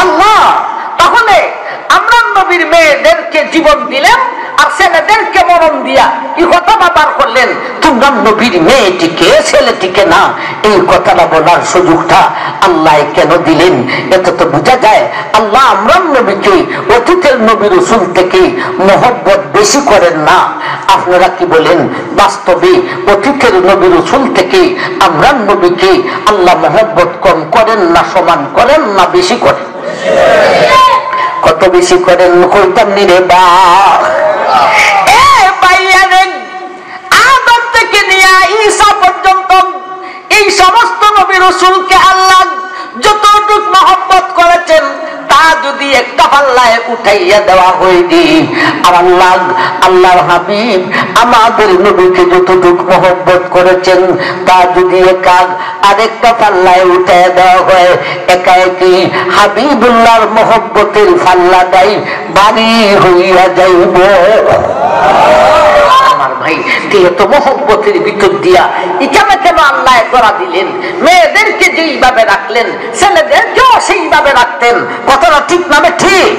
আল্লাহ। তাহলে আমরা নবীর মেয়েদেরকে জীবন দিলেন আর ছেলেদেরকে মরণ দিয়া এই কথা বার করলেন, তোমরা নবীর মেয়েটিকে ছেলেটিকে না। এই কথাটা বলার সুযোগটা আল্লাহ কেন দিলেন? এত তো বোঝা যায় আল্লাহ আমরা নবীকে অতীতের নবী রাসূল থেকে মহব্বত বেশি করেন না। আপনারা কি বলেন? বাস্তবে অতীতের নবী রাসূল থেকে আমরা নবীকে আল্লাহ মহব্বত কম করেন না সমান করেন না বেশি করেন? কত বেশি করেন? কইতাম নি রে বা আদম থেকে নিয়ে ঈসা পর্যন্ত এই সমস্ত নবী রাসূলকে আল্লাহ যতটুকু মহব্বত করেছেন তা যদি একটা পাল্লায় উঠাইয়া দেওয়া হয়নি, আর আল্লাহর হাবিব আমাদের নবীকে যতটুকু মহব্বত করেছেন তা যদি আরেকটা পাল্লায় উঠাইয়া দেওয়া হয়, একা একই হাবিবুল্লাহর মহব্বতের পাল্লাটাই ভারী হইয়া যাইব। আমার ভাই, যেহেতু মহব্বতের ভিতর দিয়া এখানে কেন আল্লাহ করা দিলেন? মেয়েদেরকে যেইভাবে রাখলেন ছেলেদেরকেও সেইভাবে রাখতেন। কথাটা ঠিক নামে ঠিক?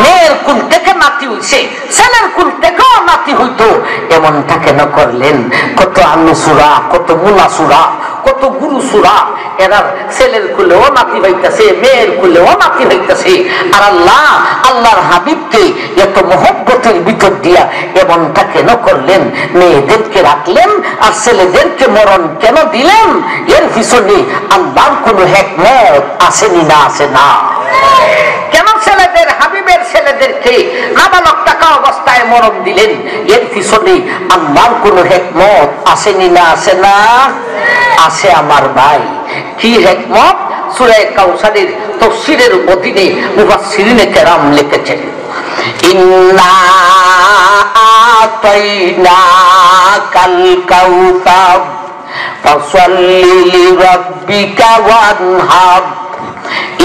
মেয়ের কুল থেকে নাতি হইছে, ছেলের কুল থেকেও নাতি হইতো, এমনটা কেন করলেন? কত আনুসুরা, কত মুনাসুরা, কত গুরু সুরা, এরা ছেলের কুলেও নাতি হইতেছে, মেয়ের কুলেও নাতি হইতেছে। আর আল্লাহর হাবিবকে এত মহব্বতের ভিতর দিয়া এমনটা কেন করলেন? মেয়েদেরকে রাখলেন আর ছেলেদেরকে মরণ কেন দিলেন? এর পিছনে আল্লাহর কোন হিকমত আসেনি না? আসে না? কেন ছেলেদের হাবিবের ছেলেদেরকে নাবালক থাকা অবস্থায় মরণ দিলেন? এর পিছনে আল্লাহর কোন হিকমত আসেনি না? আসে না? আসে আমার ভাই। কি হিকমত? সূরা কাউসারের তাফসীরের অধীনে মুফাসসিরিনে কেরাম লিখেছেন, ইন্না আতাইনাকাল কাউসার ফাসাল্লি লিরাব্বিকা ওয়ানহার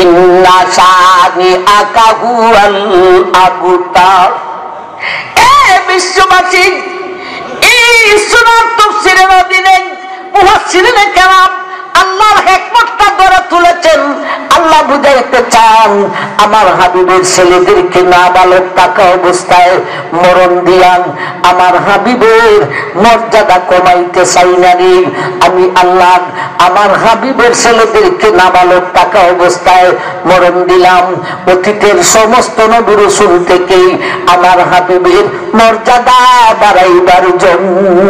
ইন্না শানিআকা হুয়াল আবতার। এ বিশ্ববাসী, এই সূরার তাফসীরের অধীনে মুফাসসিরিনে কেরাম আল্লাহর হিকমতটা ধরে তুলেছেন। আল্লাহ বুঝাইতে চান আমার হাবিবের ছেলেদেরকে নাবালক থাকা অবস্থায় মরণ দিয়ান আমার হাবিবের মর্যাদা কমাইতে চাই না রে। আমি আল্লাহ আমার হাবিবের ছেলেদেরকে নাবালক থাকা অবস্থায় মরণ দিলাম অতীতের সমস্ত নবী রাসূল থেকে আমার হাবিবের মর্যাদা বাড়াইবার জন্য।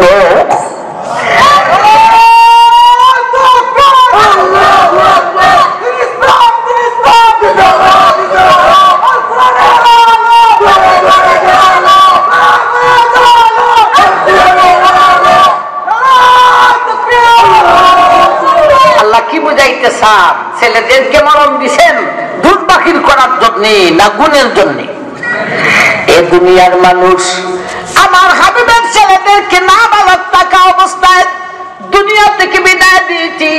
ছেলেদেরকে মরণ দিছেন দুধ বাকির করার জন্য না গুণের জন্য? এ দুনিয়ার মানুষ আমার হাবিবের ছেলেদেরকে নাবালক থাকা অবস্থায় দুনিয়া থেকে বিদায় দিয়েছি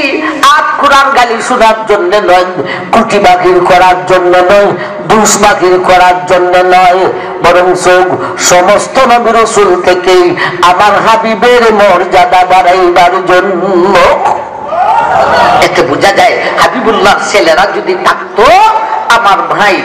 আর কোরআন গালি শোনার জন্য নয়, কুটি বাকির করার জন্য নয়, দুষ বাকির করার জন্য নয়, বরং সমস্ত নবী রাসূল থেকে আমার হাবিবের মর্যাদা বাড়াইবার জন্য। এতে বোঝা যায় হাবিবুল্লাহ ছেলেরা যদি থাকতো আমার ভাই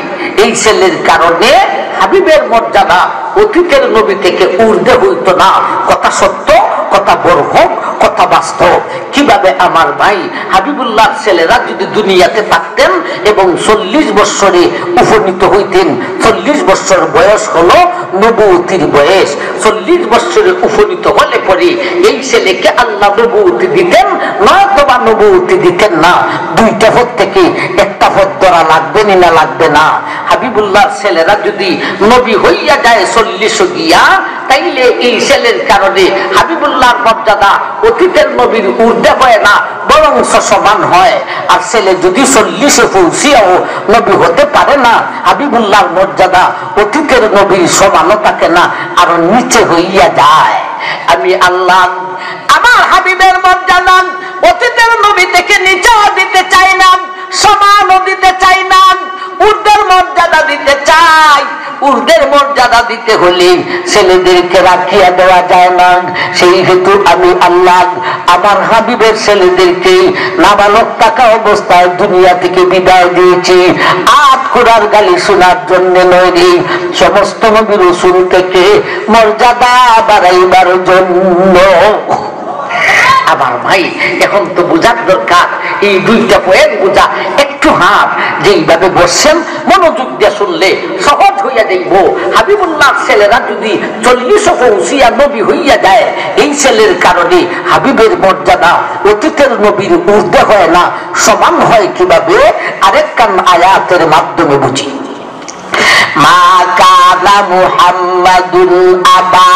এই ছেলের কারণে হাবিবের মর্যাদা অতীতের নবী থেকে ঊর্ধ্বে হইত না। কথা সত্য, কথা বরহক, কথা বাস্তব। কিভাবে আমার ভাই হাবিবুল্লাহর ছেলেরা যদি দুনিয়াতে থাকতেন এবং 40 বৎসরে উপনীত হইতেন, 40 বৎসর বয়স হলো নবুয়তির বয়স, 40 বৎসরে উপনীত হলে পরে এই ছেলেকে আল্লাহ নবুয়তি দিতেন, নয়তোবা নবুয়তি দিতেন না। দুইটা পথ থেকে একটা পথ ধরা লাগবে না লাগবে না। হাবিবুল্লাহর ছেলেরা যদি নবী হইয়া যায় 40 গিয়া, তাইলে এই ছেলের কারণে হাবিবুল্লাহর মর্যাদা অতীতের নবীর ঊর্ধ্বে হয় না, বরং সমান হয়। আর ছেলে যদি 40 পৌঁছিয়াও নবী হতে পারে না, হাবিবুল্লাহর মর্যাদা অতীতের নবীর সমানও থাকে না, আরো নিচে হইয়া যায়। আমি আল্লাহ আমার হাবিবের মর্যাদা অতীতের নবী থেকে নিচেও দিতে চাই না, সমানও দিতে চাই না, ঊর্ধ্বের মর্যাদা দিতে চাই। ঊর্ধ্বের মর্যাদা দিতে হলে ছেলেদেরকে রাখিয়া দেওয়া যায় না। সেই হেতু আমি আল্লাহ আমার হাবিবের ছেলেদেরকে নাবালক থাকা অবস্থায় দুনিয়া থেকে বিদায় দিয়েছি। আট কোরআন গালি শোনার জন্য নয় রে, সমস্ত নবী রাসূল থেকে মর্যাদা বাড়াইবার জন্য। আমার ভাই এখন তো বোঝার দরকার, এই দুইটা পয়েন্ট বোঝা একটু হাত যেইভাবে বসছেন মনোযোগ দিয়ে শুনলে সহজ হইয়া যাইব। হাবিবুল্লাহর ছেলেরা যদি 40 পৌঁছিয়া নবী হইয়া যায়, এই ছেলের কারণে হাবিবের মর্যাদা অতীতের নবীর ঊর্ধ্বে হয় না, সমান হয় কিভাবে আরেকখান আয়াতের মাধ্যমে বুঝি। মা কানা মুহাম্মাদুন আবা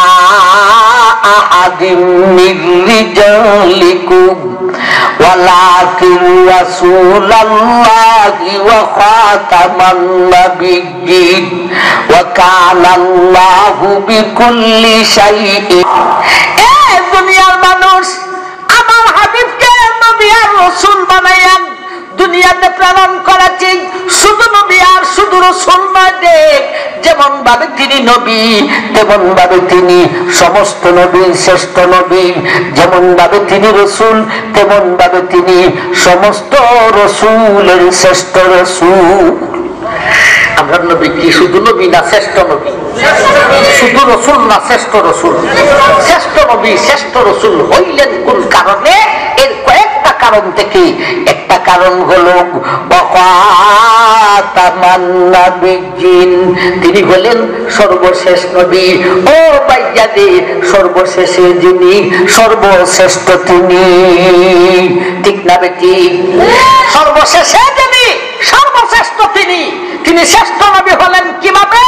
আহাদিম মির রিজালিকুম ওয়ালাকিন রাসূলুল্লাহি ওয়া খাতামান নাবিয়্যিন ওয়া কানা আল্লাহু বিকুল্লি শাইইন। এ দুনিয়ার মানুষ, আমার হাবিবকে নবী আর রাসূল বানাইয়া দুনিয়াতে প্রেরণ করেছি। শুধু নবী আর শুধু রাসূল নয়, দেখ যেমন ভাবে তিনি নবী তেমন ভাবে তিনি সমস্ত নবীর শ্রেষ্ঠ নবী, যেমন ভাবে তিনি রাসূল তেমন ভাবে তিনি সমস্ত রাসূলের শ্রেষ্ঠ রাসূল। আমরা নবী কি শুধু নবী না শ্রেষ্ঠ নবী? শুধু রাসূল না শ্রেষ্ঠ রাসূল? শ্রেষ্ঠ নবী শ্রেষ্ঠ রাসূল হইলেন কোন কারণে? এর কয়েকটা কারণ থেকে একটা কারণ হলো তিনি হলেন সর্বশেষ নবী। ও বাইয়াদে, সর্বশেষে যিনি সর্বশ্রেষ্ঠ তিনি, ঠিক না বেটি? সর্বশেষে যিনি সর্বশ্রেষ্ঠ তিনি, তিনি শ্রেষ্ঠ নবী হলেন কিভাবে?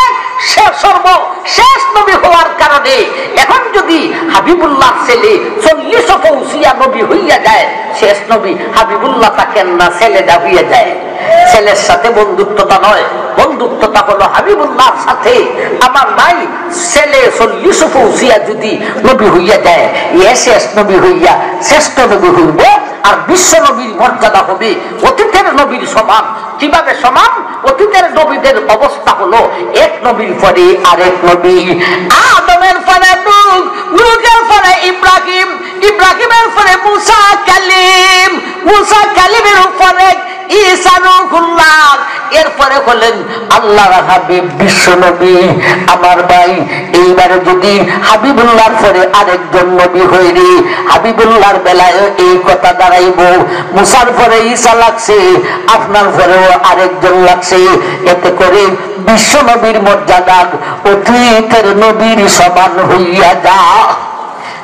সর্বশেষ নবী হওয়ার কারণে। এখন যদি হাবিবুল্লাহ ছেলে 40 পৌঁছিয়া নবী হইয়া যায়, শেষ নবী হাবিবুল্লাহ থাকেন না, ছেলেটা হইয়া যায়। ছেলের সাথে বন্ধুত্বতা নয়, বন্ধুত্বতা হলো হাবিবুল্লাহর সাথে। আমার নাই ছেলে 40 পৌঁছিয়া যদি নবী হইয়া যায়, এ শেষ নবী হইয়া শ্রেষ্ঠ নবী হইব, আর বিশ্ব নবীর মর্যাদা হবে অতীতের নবীর সমান। কিভাবে সমান? অতীতের নবীদের অবস্থা হলো এক নবীর পরে আরেক নবী। আদমের পরে নূহ, নূহের পরে ইব্রাহিম, ইব্রাহিমের পরে মুসা কালিম, মুসা কালিমের উপরে ঈসা রূহুল্লাহ, এরপরে হলেন আল্লাহর হাবিব বিশ্ব নবী। আমার ভাই এইবারে যদি হাবিবুল্লাহর পরে আরেকজন নবী হই রে, হাবিবুল্লাহর বেলায় এই কথা দাঁড়াইব, মুসার পরে ঈসা লাগছে, আপনার পরেও আরেকজন লাগছে, এতে করে বিশ্ব নবীর মর্যাদা অতীতের নবীর সমান হইয়া যা।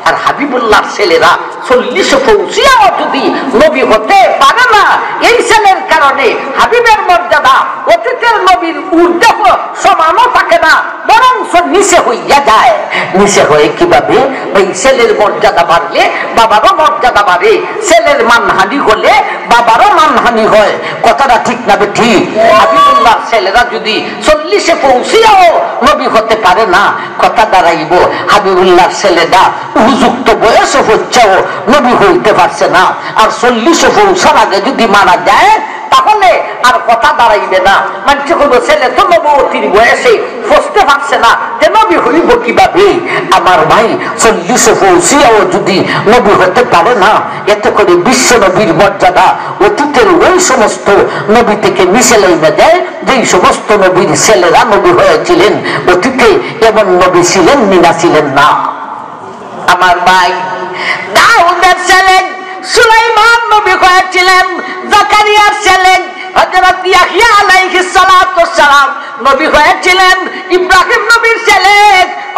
আর হাবিবুল্লাহর ছেলেরা 40 পৌঁছিয়াও যদি নবী হতে পারে না, এই ছেলের কারণে হাবিবের মর্যাদা অতীতের নবীর ঊর্ধ্বে সমানও থাকে না, বরং নিচে হইয়া যায়। নিচে হয়ে কিভাবে? ওই ছেলের মর্যাদা বাড়লে বাবারও মর্যাদা বাড়ে, ছেলের মানহানি হলে বাবারও মানহানি হয়। কথাটা ঠিক না ঠিক? হাবিবুল্লাহর ছেলেরা যদি 40 পৌঁছিয়াও নবী হতে পারে না, কথা দাঁড়াইব হাবিবুল্লাহর ছেলেরা উপযুক্ত বয়সে হচ্ছেও নবী হইতে পারছে না। আর 40 পৌঁছার আগে যদি মারা যায়, তাহলে আর কথা দাঁড়াইবে না। মানুষ কোনো ছেলে তো নবুয়তির বয়সে ফসতে পারছে না, তে নবী হইব কিভাবে? আমার ভাই 40 পৌঁছিয়াও যদি নবী হতে পারে না, এতে করে বিশ্ব নবীর মর্যাদা অতীতের ওই সমস্ত নবী থেকে মিশেলাইবে দেয় যেই সমস্ত নবীর ছেলেরা নবী হয়েছিলেন। অতীতে এমন নবী ছিলেন না ছিলেন না? আমার ভাই দাউদের ছেলে সুলাইমান নবী হয়েছিলেন, জাকারিয়ার ছেলে হযরত ইয়াহইয়া আলাইহিস সালাতু ওয়াস সালাম নবী হয়েছিলেন, ইব্রাহিম নবীর ছেলে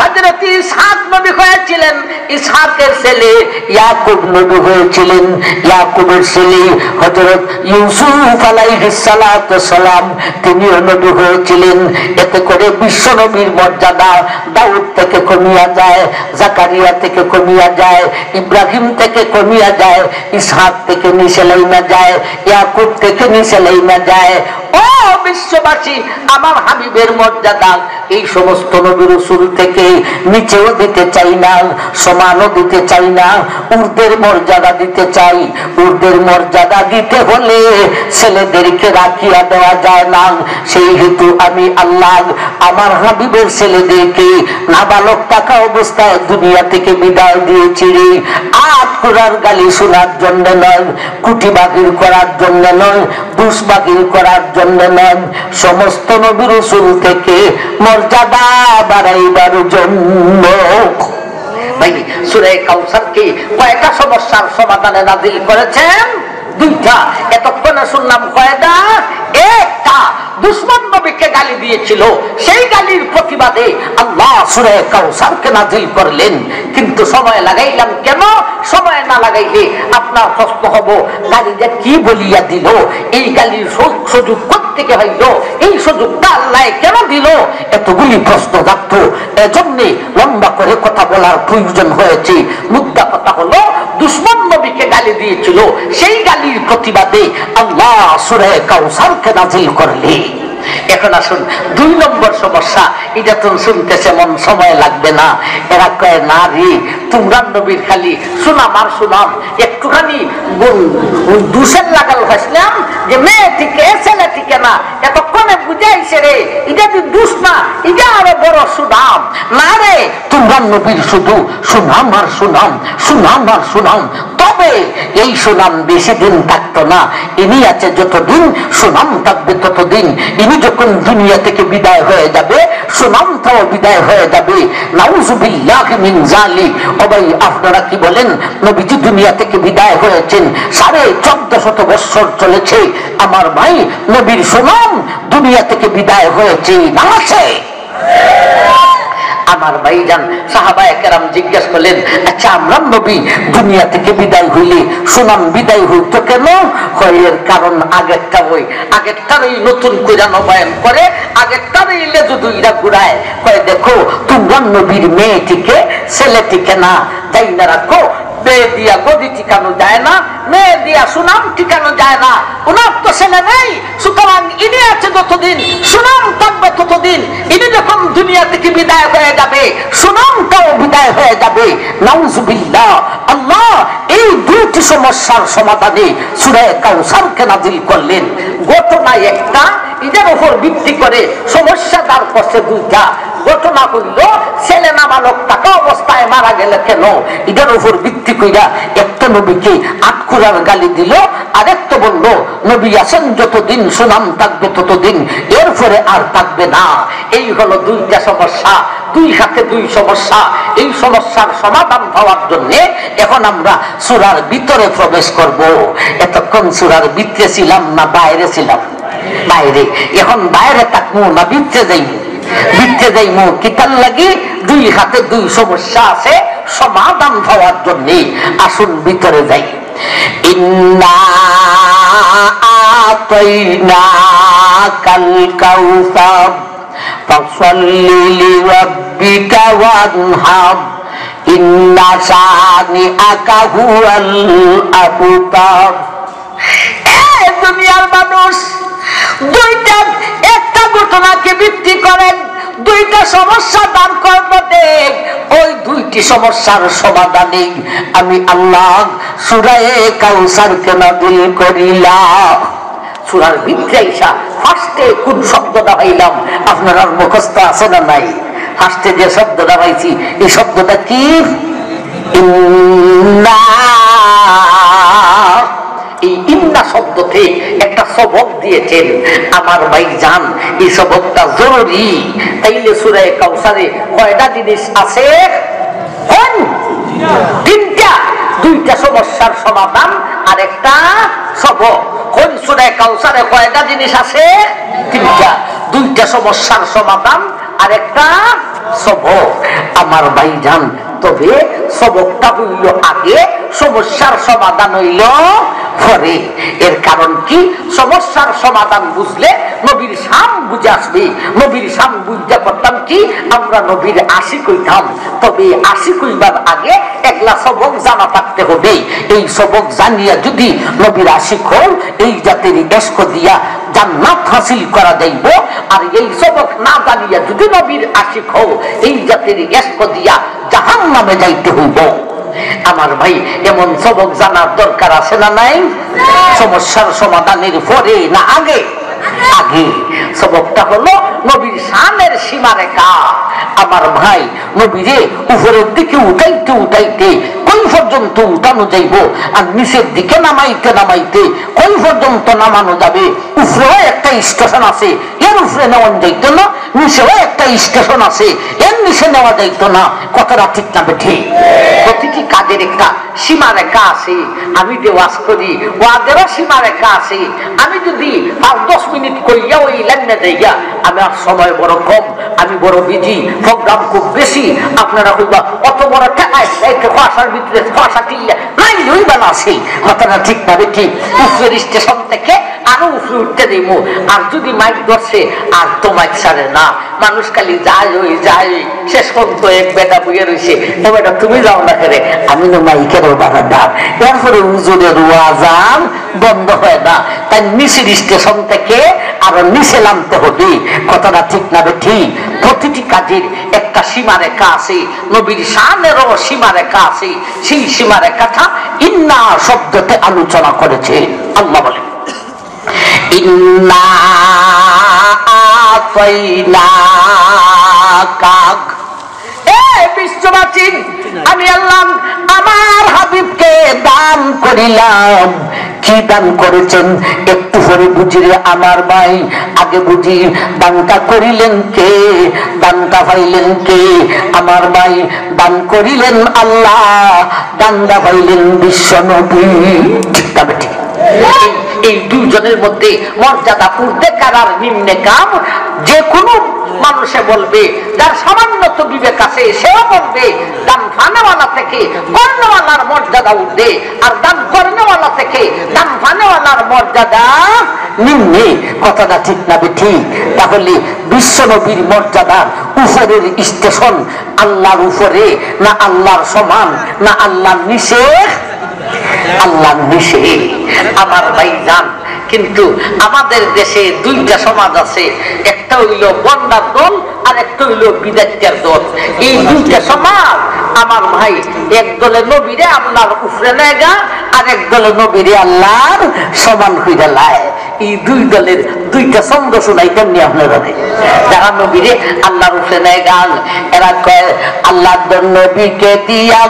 হযরত ইসহাক নবী হয়েছিলেন, ইসহাকের ছেলে ইয়াকুব নবী হয়েছিলেন, ইয়াকুবের ছেলে হযরত ইউসুফ আলাইহিস সালাতু ওয়াস সালাম তিনিও নবী হয়েছিলেন। এতে করে বিশ্ব নবীর মর্যাদা দাউদ থেকে কমিয়া যায়, জাকারিয়া থেকে কমিয়া যায়, ইব্রাহিম থেকে কমিয়া যায়, ইসহাক থেকে নিচে লাইমা যায়, ইয়াকুব থেকে নিচে লাইমা যায়। ও বিশ্ববাসী, আমার হাবিবের মর্যাদা এই সমস্ত নবী রাসূল থেকে নিচেও দিতে চাই না, সমানও দিতে চাই না, ঊর্ধ্বের মর্যাদা দিতে চাই। ঊর্ধ্বের মর্যাদা দিতে হলে ছেলেদেরকে রাখিয়া দেওয়া যায় না। সেই হেতু আমি আল্লাহ আমার হাবিবের ছেলেদেরকে নাবালক থাকা অবস্থায় দুনিয়া থেকে বিদায় দিয়েছি রে। আট কুরার গালি শোনার জন্য নয়, কুটি বাগির করার জন্য নয়, দুষ বাগির করার জন্য নয়, সমস্ত নবী রাসূল থেকে মর্যাদা বাড়াইবার জন্য। ভাই সূরা কাউসার কি কয়টা সমস্যার সমাধানে নাযিল করেছেন? দুইটা। এতক্ষণে শুনলাম কয়টা? একটা। দুশমন নবীকে গালি দিয়েছিল, সেই গালির প্রতিবাদে আল্লাহ সূরা কাউসারকে নাযিল করলেন। কিন্তু সময় লাগাইলাম কেন? সময় না লাগাইলে আপনার প্রশ্ন হবো গালিটা কি বলিয়া দিল, এই গালির সুযোগ কোত্থেকে হইল, এই সুযোগটা আল্লাহ কেন দিল? এতগুলি প্রশ্ন থাকতো, এজন্যে লম্বা করে কথা বলার প্রয়োজন হয়েছে। মুদ্রা কথা হলো দুশমন নবীকে গালি দিয়েছিল, সেই গালির প্রতিবাদে আল্লাহ সূরা কাউসারকে নাযিল করলেন। এখন আসুন 2 নম্বর সমস্যা। এটা তো শুনতেছে মন সময় লাগবে না। এরা কয় না রে, তোমরা নবীর খালি সুনাম আর সুনাম, একটুখানি দুষের লাগাল হয়েছিলাম যে মেয়েটিকে ছেলেটিকে না, এতক্ষণে বুঝাইছে রে এটা তুই দুষ না, এটা আরো বড় সুনাম না রে। তোমরা নবীর শুধু সুনাম আর সুনাম, সুনাম আর সুনাম। তবে এই সুনাম বেশি দিন থাকতো না, ইনি আছে যতদিন সুনাম থাকবে ততদিন। ইনি যখন দুনিয়া থেকে বিদায় হয়ে যাবে, সুনামটাও বিদায় হয়ে যাবে। নাউযুবিল্লাহি মিন যালিক। ও ভাই, আপনারা কি বলেন? নবীজি দুনিয়া থেকে বিদায় হয়েছেন 1450 বছর চলেছে। আমার ভাই, নবীর সুনাম দুনিয়া থেকে বিদায় হয়েছে না আছে? আমার ভাইজান সাহাবায়ে কেরাম জিজ্ঞেস করলেন, আচ্ছা আমরা নবী দুনিয়া থেকে বিদায় হইলে সুনাম বিদায় হইতো কেন? এর কারণ আগেরটারই নতুন কইরা নবায়ন করে, আগেরটারই লেজু দুইরা ঘুরায়। কয় দেখো, তোমরা নবীর মেয়েটিকে ছেলেটিকে না তাই না রাখো, মেয়ে দিয়া গদি টিকানো যায় না, মেয়ে দিয়া সুনাম টিকানো যায় না। ওনার তো ছেলে নেই, সুতরাং ইনি আছে যতদিন সুনাম থাকবে ততদিন। ইনি যখন দুনিয়া থেকে বিদায় হয়ে যাবে, সুনামটাও বিদায় হয়ে যাবে। নাউযুবিল্লাহ। আল্লাহ এই দুটি সমস্যার সমাধানে সূরা কাউসারকে নাযিল করলেন। ঘটনা একটা, এটার উপর ভিত্তি করে সমস্যা দাঁড় করছে দুইটা। ঘটনা হইল ছেলে নাবালক থাকা অবস্থায় মারা গেলে কেন, এটার উপর ভিত্তি কইরা একটা নবীকে 8 কুরার গালি দিল, আরেকটা বলল নবী আছেন যতদিন সুনাম থাকবে ততদিন, এরপরে আর থাকবে না। এই হলো দুইটা সমস্যা, দুই সাথে দুই সমস্যা। এই সমস্যার সমাধান পাওয়ার জন্য এখন আমরা সূরার ভিতরে প্রবেশ করব। এতক্ষণ সূরার ভিতরে ছিলাম না বাইরে ছিলাম? বাইরে। এখন বাইরে থাকবো না ভিতরে যাইব? ভিতরে যাইব কিতার লাগি? দুই হাতে দুই সমস্যা আছে সমাধান হওয়ার জন্য। আসুন ভিতরে যাই। ইন্না আতাইনাকাল কাউসার ফাসাল্লি লিরাব্বিকা ওয়ানহার ইন্না শানিআকা হুয়াল আবতার। এই দুনিয়ার মানুষ দুইটা একটা ঘটনাকে ভিত্তি করেন দুইটা সমস্যা দাঁড় করবো। দেখ, ওই দুইটি সমস্যার সমাধানে আমি আল্লাহ সূরা কাউসারকে নাযিল করিলাম। সূরার ভিতরে আইসা ফার্স্টে কোন শব্দটা পাইলাম আপনার আর মুখস্থ আছে না নাই? ফার্স্টে যে শব্দটা পাইছি এই শব্দটা কি? ইন্না। এই ইন্না শব্দতে একটা সবক দিয়েছেন আমার ভাইজান। এই সবকটা জরুরি। তাইলে সূরা কাউসারে কয়টা জিনিস আছে? তিনটা। দুইটা সমস্যার সমাধান আর একটা সবক। কোন সূরা কাউসারে কয়টা জিনিস আছে? তিনটা। দুইটা সমস্যার সমাধান আর একটা সবক আমার ভাইজান। তবে সবকটা হইল আগে, সমস্যার সমাধান হইল পরে। এর কারণ কি? সমস্যার সমাধান বুঝলে নবীর শান বুঝে আসবে। নবীর শান বুঝতে পারতাম কি আমরা নবীর আশিক হইতাম। তবে আশিক হইবার আগে একলা সবক জানা থাকতে হবে। এই সবক জানিয়া যদি নবীর আশিক হন এই জাতের ইশক দিয়া জান্নাত হাসিল করা যাইব। আর এই সবক না জানিয়া যদি নবীর আশিক হও এই জাতের ইশক দিয়া জাহান্নামে যাইতে হইব। আমার ভাই এমন সবক জানার দরকার আছে না নাই? সমস্যার সমাধানের পরে না আগে? আগে। সবকটা হলো নবীর শানের সীমারেখা। আমার ভাই নবীরে উপরের দিকে উঠাইতে উঠাইতে কই পর্যন্ত উঠানো যাইব আর নিচের দিকে নামাইতে নামাইতে কই পর্যন্ত নামানো যাবে? উপরেও একটা স্টেশন আছে, এর উপরে নেওয়া যাইতো না। নিচেও একটা স্টেশন আছে, এর নিচে নেওয়া যাইতো না। কথাটা ঠিক না বেঠি? প্রতিটি কাজের একটা সীমারেখা আছে। আমি যে ওয়াজ করি ওয়াজেরও সীমারেখা আছে। আমি যদি 5-10 মিনিট করিয়া ওই লাইনে যাইয়া আমার সময় বড় কম, আমি বড় বিজি, প্রোগ্রাম খুব বেশি। আপনারা হইবা অত বড় টাকায় কুয়াশার ভিতরে কুয়াশা টিল্লা নাই হইবা না আছে। কথাটা ঠিক না বেঠি? উপরের স্টেশন থেকে আরো উপরে উঠতে দিব। আর যদি মাইক ধরছে আর তো মাইক ছাড়ে না, মানুষ খালি যায় ওই যায়। শেষ পর্যন্ত এক বেটা বইয়ে রয়েছে, ও বেটা তুমি যাও না করে, আমি না মাইকের বারান্দার। এরপরে হুজুরের ওয়াজান বন্ধ হয় না। তাই নিচের স্টেশন থেকে আরো নিচে নামতে হবে। কথাটা ঠিক না বেঠি? প্রতিটি কাজের একটা সীমারেখা আছে। নবীর শানেরও সীমারেখা আছে। সেই সীমারেখাটা ইন্না শব্দতে আলোচনা করেছে। আল্লাহ বলেন ইন্না আতাইনাকা। বিশ্ববাসী আমি আল্লাহ আমার হাবিবকে দান করিলাম। কি দান করেছেন একটু পরে বুঝিলে আমার ভাই। আগে বুঝি দানটা করিলেন কে? দানটা পাইলেন কে? আমার ভাই দান করিলেন আল্লাহ, দানটা পাইলেন বিশ্ব নবী। ঠিক না বেঠিক? এই দুজনের মধ্যে মর্যাদা পূর্বে কারার নিম্নে কাম। যে কোনো মানুষে বলবে, যার সামান্য তো বিবেক আছে সেও বলবে দান ফানেওয়ালা থেকে কর্ণওয়ালার মর্যাদা উঠবে, আর দান কর্ণওয়ালা থেকে দান ফানেওয়ালার মর্যাদা নিম্নে। কথাটা ঠিক না বেঠিক? তাহলে বিশ্ব নবীর মর্যাদার উপরের স্টেশন আল্লাহর উপরে না আল্লাহর সমান না আল্লাহর নিচে? আল্লাহর নিচে। আমার ভাইজান কিন্তু আমাদের দেশে দুইটা সমাজ আছে। একটা হইল বন্দার দল আর একটা হইল বিদাতের দল। এই দুইটা সমাজ আমার ভাই এক দলে নবীরে আল্লাহর উপরে নেগা আর এক দলে নবীরে আল্লাহর সমান হইয়া লায়। এই দুই দলের দুইটা ছন্দ শুনাইতেন নি আপনারা? যারা নবীরে আল্লাহর উপরে নেগা এরা কয় আল্লাহর নবীকে দিয়া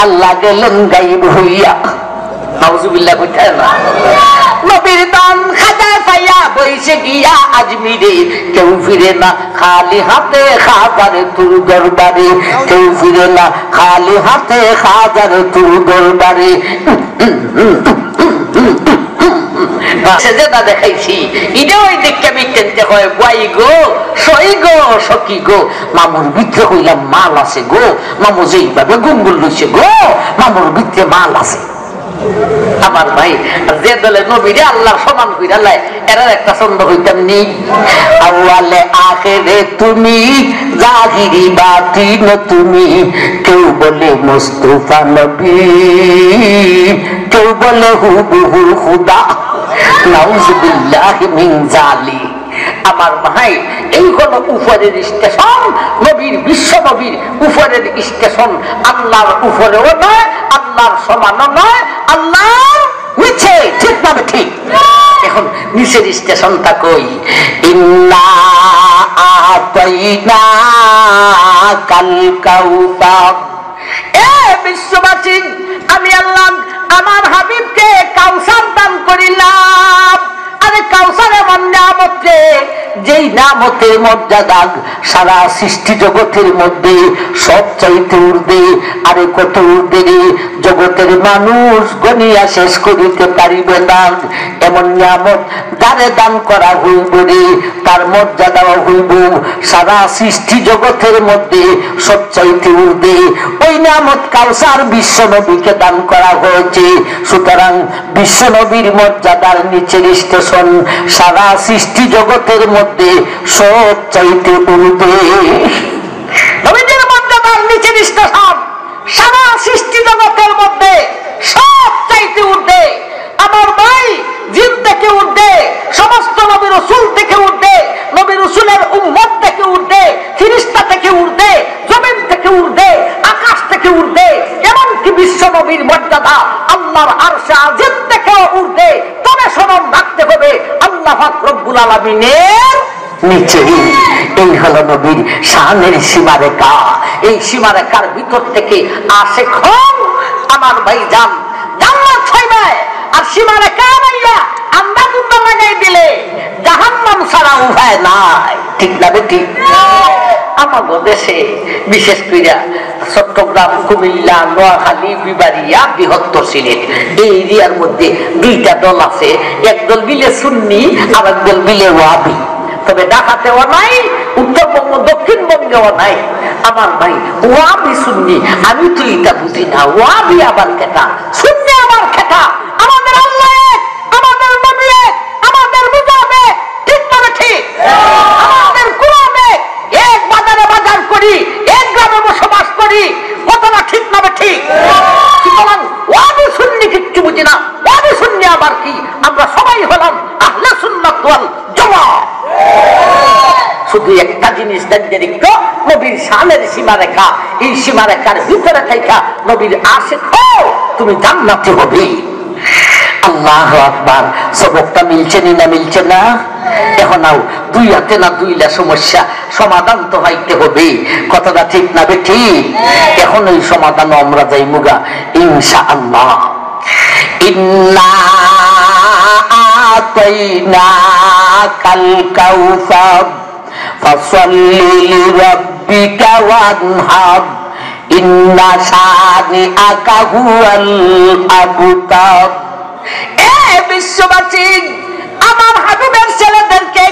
আল্লাহ গেলেন গায়েব হইয়া। নাউজুবিল্লাহ কইতেন না? নবীর দান খাজায় পাইয়া বইসে গিয়া আজমিরে। কেউ ফিরে না খালি হাতে খাজার তুর দরবারে। কেউ ফিরে না খালি হাতে খাজার তুর দরবারে। সেজদা দেখাইছি ইডে ওই দেখে আমি টেনতে হয় বই গো সই গো সখী গো। মামুর ভিতরে হইলাম মাল আছে গো। মামু যেইভাবে গুঙ্গুল রয়েছে গো, মামুর ভিতরে মাল আছে। আমার ভাই যে দলে নবীরে আল্লাহ সমান কইরা লাই এর একটা ছন্দ হইতাম নি। আওয়ালে আখেরে তুমি, জাহিরি বাতিন তুমি। কেউ বলে মুস্তাফা নবী, কেউ বলে হুবহু খুদা। নাউজুবিল্লাহি মিন জালিক। আমার ভাই এই হলো উপরের স্টেশন। নবীর বিশ্ব নবীর উপরের স্টেশন আল্লাহর উপরেও নয়, আল্লাহর সমানও নয়, আল্লাহর নিচে। ঠিক না ঠিক? এখন নিচে নিচের স্টেশনটা কই? ইন্না আতাইনা কাল কাউসার। এ বিশ্ববাসী, আমি আল্লাহ আমার হাবিবকে কাউসার দান করিলাম। আরে কাউসার এমন নিয়ামত রে, যেই নিয়ামতের মর্যাদা সারা সৃষ্টি জগতের মধ্যে সবচাইতে ঊর্ধ্বে। আরে কত ঊর্ধ্বে রে, জগতের মানুষ গনিয়া শেষ করিতে পারিবে না। এমন নিয়ামত যারে দান করা হইব রে, তার মর্যাদাও হইব সারা সৃষ্টি জগতের মধ্যে সবচাইতে ঊর্ধ্বে। ওই নিয়ামত কাউসার বিশ্ব নবীকে দান করা হয়েছে। সুতরাং বিশ্ব নবীর মর্যাদার নিচের স্টেশন সারা সৃষ্টি জগতের মধ্যে সবচাইতে ঊর্ধ্বে। নবীদের মর্যাদার নিচের স্টেশন সারা সৃষ্টি জগতের মধ্যে সবচাইতে ঊর্ধ্বে। আমার ভাই, জিন থেকে ঊর্ধ্বে, সমস্ত নবী রাসূল থেকে ঊর্ধ্বে, নবী রাসূলের উম্মত থেকে ঊর্ধ্বে, ফেরেশতা থেকে ঊর্ধ্বে, জমিন থেকে ঊর্ধ্বে, আকাশ থেকে ঊর্ধ্বে, এমনকি বিশ্ব নবীর মর্যাদা আল্লাহর আরশে আজিম থেকেও ঊর্ধ্বে। তবে শরম রাখতে হবে আল্লাহ পাক রব্বুল আলামিনের নিচে। এই হলো নবীর শানের সীমারেখা। এই সীমারেখার ভিতর থেকে আশিক হন আমার ভাই যান জান্নাত হইবে। আর সীমারেখা নাইয়া আমরা দুটো লাগাই দিলে জাহান্নাম ছাড়া উপায় নাই। ঠিক না বেটি? আমাদের দেশে বিশেষ করে চট্টগ্রাম, কুমিল্লা, নোয়াখালী, বিবাড়িয়া, বৃহত্তর সিলেট এই এরিয়ার মধ্যে দুইটা দল আছে। একদল বিলে সুন্নি, আর একদল বিলে ওয়াহাবি। তবে ঢাকাতেও নাই, উত্তরবঙ্গ দক্ষিণবঙ্গেও নাই। আমার ভাই, ওয়াহাবি সুন্নি আমি তো এটা বুঝি না। ওয়াহাবি আবার খেতা, সুন্নি আবার খেতা। আমাদের আল্লাহ এক, আমাদের নবী এক, আমাদের মুজাহিদ এক। ঠিক না ঠিক? আমাদের কোরআন এক। এক বাজারে বাজার করি, এক গ্রামে বসবাস করি। কথাটা ঠিক না ঠিক? সুতরাং ওয়াহাবি সুন্নি কিচ্ছু বুঝি না। ওয়াহাবি সুন্নি আবার কি? আমরা সবাই হলাম আহলে সুন্নাত ওয়াল জামাত। শুধু একটা জিনিস নির্ধারিত, নবীর শানের সীমারেখা। এই সীমারেখার ভিতরে থাকা নবীর আশিক হও, তুমি জান্নাতি হবে। আল্লাহু আকবার। সবকটা মিলছে না মিলছে না? এখন আও দুই হাতে না দুইলা সমস্যা সমাধান তো হইতে হবে। কথাটা ঠিক না বেঠি? এখন ওই সমাধান আমরা যাই মুগা ইনশাআল্লাহ। ইন্না আতাইনা কাল কাউসার ফাসাল্লি লিরাব্বিকা ওয়ানহার ইন্না শানিআকা হুয়াল আবতার। এ বিশ্ববাসী, আমার হাবিবের ছেলেদেরকে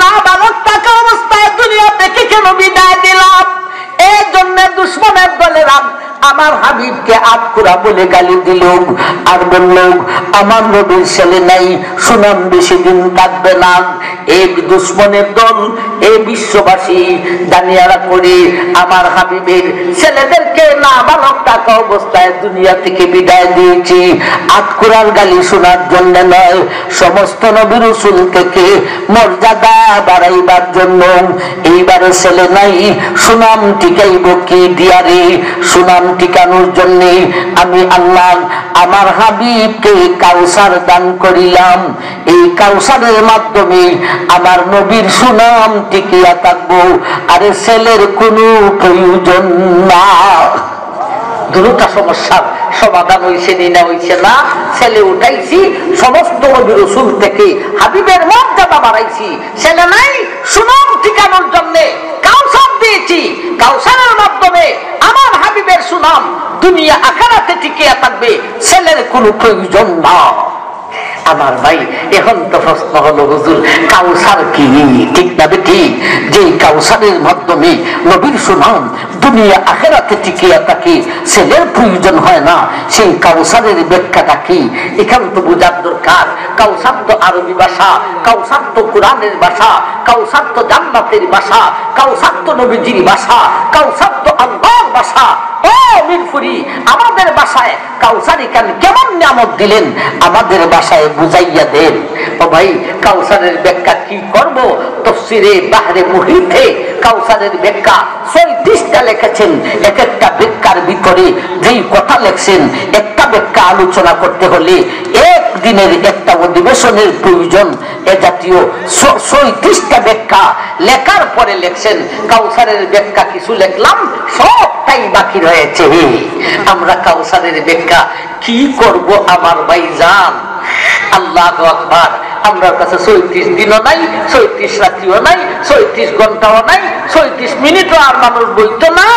নাবালক থাকা অবস্থায় দুনিয়া থেকে কেন বিদায় দিলাম? এই জন্য দুশ্মনের দলেরা আমার হাবিবকে আটকুরা বলে গালি দিল আর বলল আমার নবীর ছেলে নাই, সুনাম বেশি দিন থাকবে না। এই দুশ্মনের দল, এই বিশ্ববাসী জানিয়ারা করে আমার হাবিবের ছেলেদেরকে নাবালক থাকা অবস্থায় দুনিয়া থেকে বিদায় দিয়েছি আটকুরার গালি শোনার জন্য নয়, সমস্ত নবী রাসূল থেকে মর্যাদা বাড়াইবার জন্য। এইবারে ছেলে নাই, সুনাম টিকাইব কি দিয়ারে? সুনাম টিকানোর জন্য আমি আল্লাহ আমার হাবিবকে কাউসার দান করিলাম। এই কাউসারের মাধ্যমে আমার নবীর সুনাম টিকিয়া থাকবো। আরে ছেলের কোনো প্রয়োজন না। দুটা সমস্যার সমাধান হয়েছে না হয়েছে না? ছেলে উঠাইছি, সমস্ত নবী রাসূল থেকে হাবিবের মর্যাদা বাড়াইছি। ছেলে নাই, সুনাম টিকানোর জন্য কাউসার দিয়েছি। কাউসারের মাধ্যমে আমার হাবিবের সুনাম দুনিয়া আখিরাতে টিকিয়া থাকবে। ছেলের কোনো প্রয়োজন না। আমার ভাই, এখন তো প্রশ্ন হলো হুজুর কাউসার কি? ঠিক না বেটি? যে কাউসারের মাধ্যমে নবীর সুনাম দুনিয়া আখিরাতে টিকিয়া থাকে, ছেলের প্রয়োজন হয় না, সেই কাউসারের ব্যাখ্যাটা কি? এখান তো বোঝার দরকার। কাউসার তো আরবি ভাষা, কাউসার তো কোরআনের ভাষা, কাউসার তো জান্নাতের ভাষা, কাউসার তো নবীজির ভাষা, কাউসার তো আল্লাহর ভাষা। ও মিরপুরি, আমাদের ভাষায় কাউসারি কেমন নিয়ামত দিলেন আমাদের ভাষায় বুঝাইয়া দেন। ও ভাই, কাউসারের ব্যাখ্যা কি করব? তাফসীরে বাহরে মুহিতে কাউসারের ব্যাখ্যা 36টা লিখেছেন। এক একটা ব্যাখ্যার ভিতরে যেই কথা লেখছেন, একটা ব্যাখ্যা আলোচনা করতে হলে 1 একদিনের একটা অধিবেশনের প্রয়োজন। এ জাতীয় ৩৬টা ব্যাখ্যা লেখার পরে লেখছেন কাউসারের ব্যাখ্যা কিছু লিখলাম, সবটাই বাকি রয়েছে। আমরা কাউসারের ব্যাখ্যা কি করব আমার ভাইজান? আল্লাহু আকবার। আমরা কাছে ৩৬ দিনও নাই, ৩৬ রাত্রিও নাই, ৩৬ ঘন্টাও নাই, ৩৬ মিনিটও আর মানুষ বইতো না।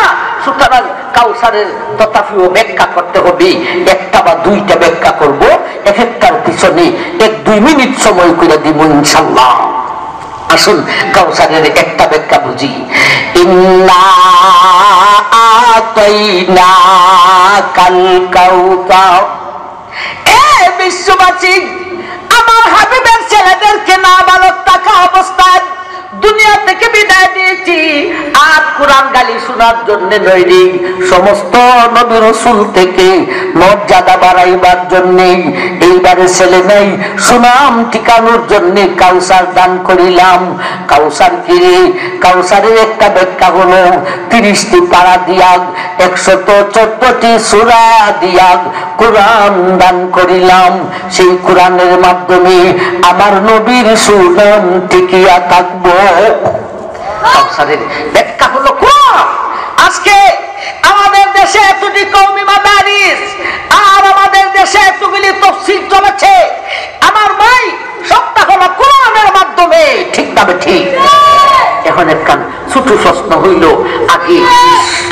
সুতরাং কাউসারের তথাপিও ব্যাখ্যা করতে হবে। একটা বা দুইটা ব্যাখ্যা করব, এক একটার পিছনে ১-২ মিনিট সময় করে দিব ইনশাআল্লাহ। আসুন কাউসারের একটা ব্যাখ্যা বুঝি। ইন্না আতাইনাকাল কাউসার। এ বিশ্ববাসী, আমার হাবিবের ছেলেদেরকে নাবালক থাকা অবস্থায় দুনিয়া থেকে বিদায় দিয়েছি, আর কোরআন গালি শোনার জন্য নয়, সমস্ত নবী রাসূল থেকে মর্যাদা বাড়াইবার জন্য। এইবারে ছেলে নাই, সুনাম ঠিকানোর জন্য কাউসার দান করিলাম। কাউসার কি? কাউসারের একটা ব্যাখ্যা হলো ৩০টি পারা দিয়া ১১৪টি সূরা দিয়া কোরআন দান করিলাম। সেই কোরআনের মাধ্যমে আমার নবীর সুনাম টিকিয়া থাকবো। কাউসারের ব্যাখ্যা হলো কোরআন। আজকে আমাদের দেশে এতটি কওমি মাদারিস আর আমাদের দেশে এতগুলি তাফসীর চলেছে, আমার ভাই সবটা হলো কোরআনের মাধ্যমে। ঠিক না ঠিক? এখন একখান ছোট প্রশ্ন হইল, আগে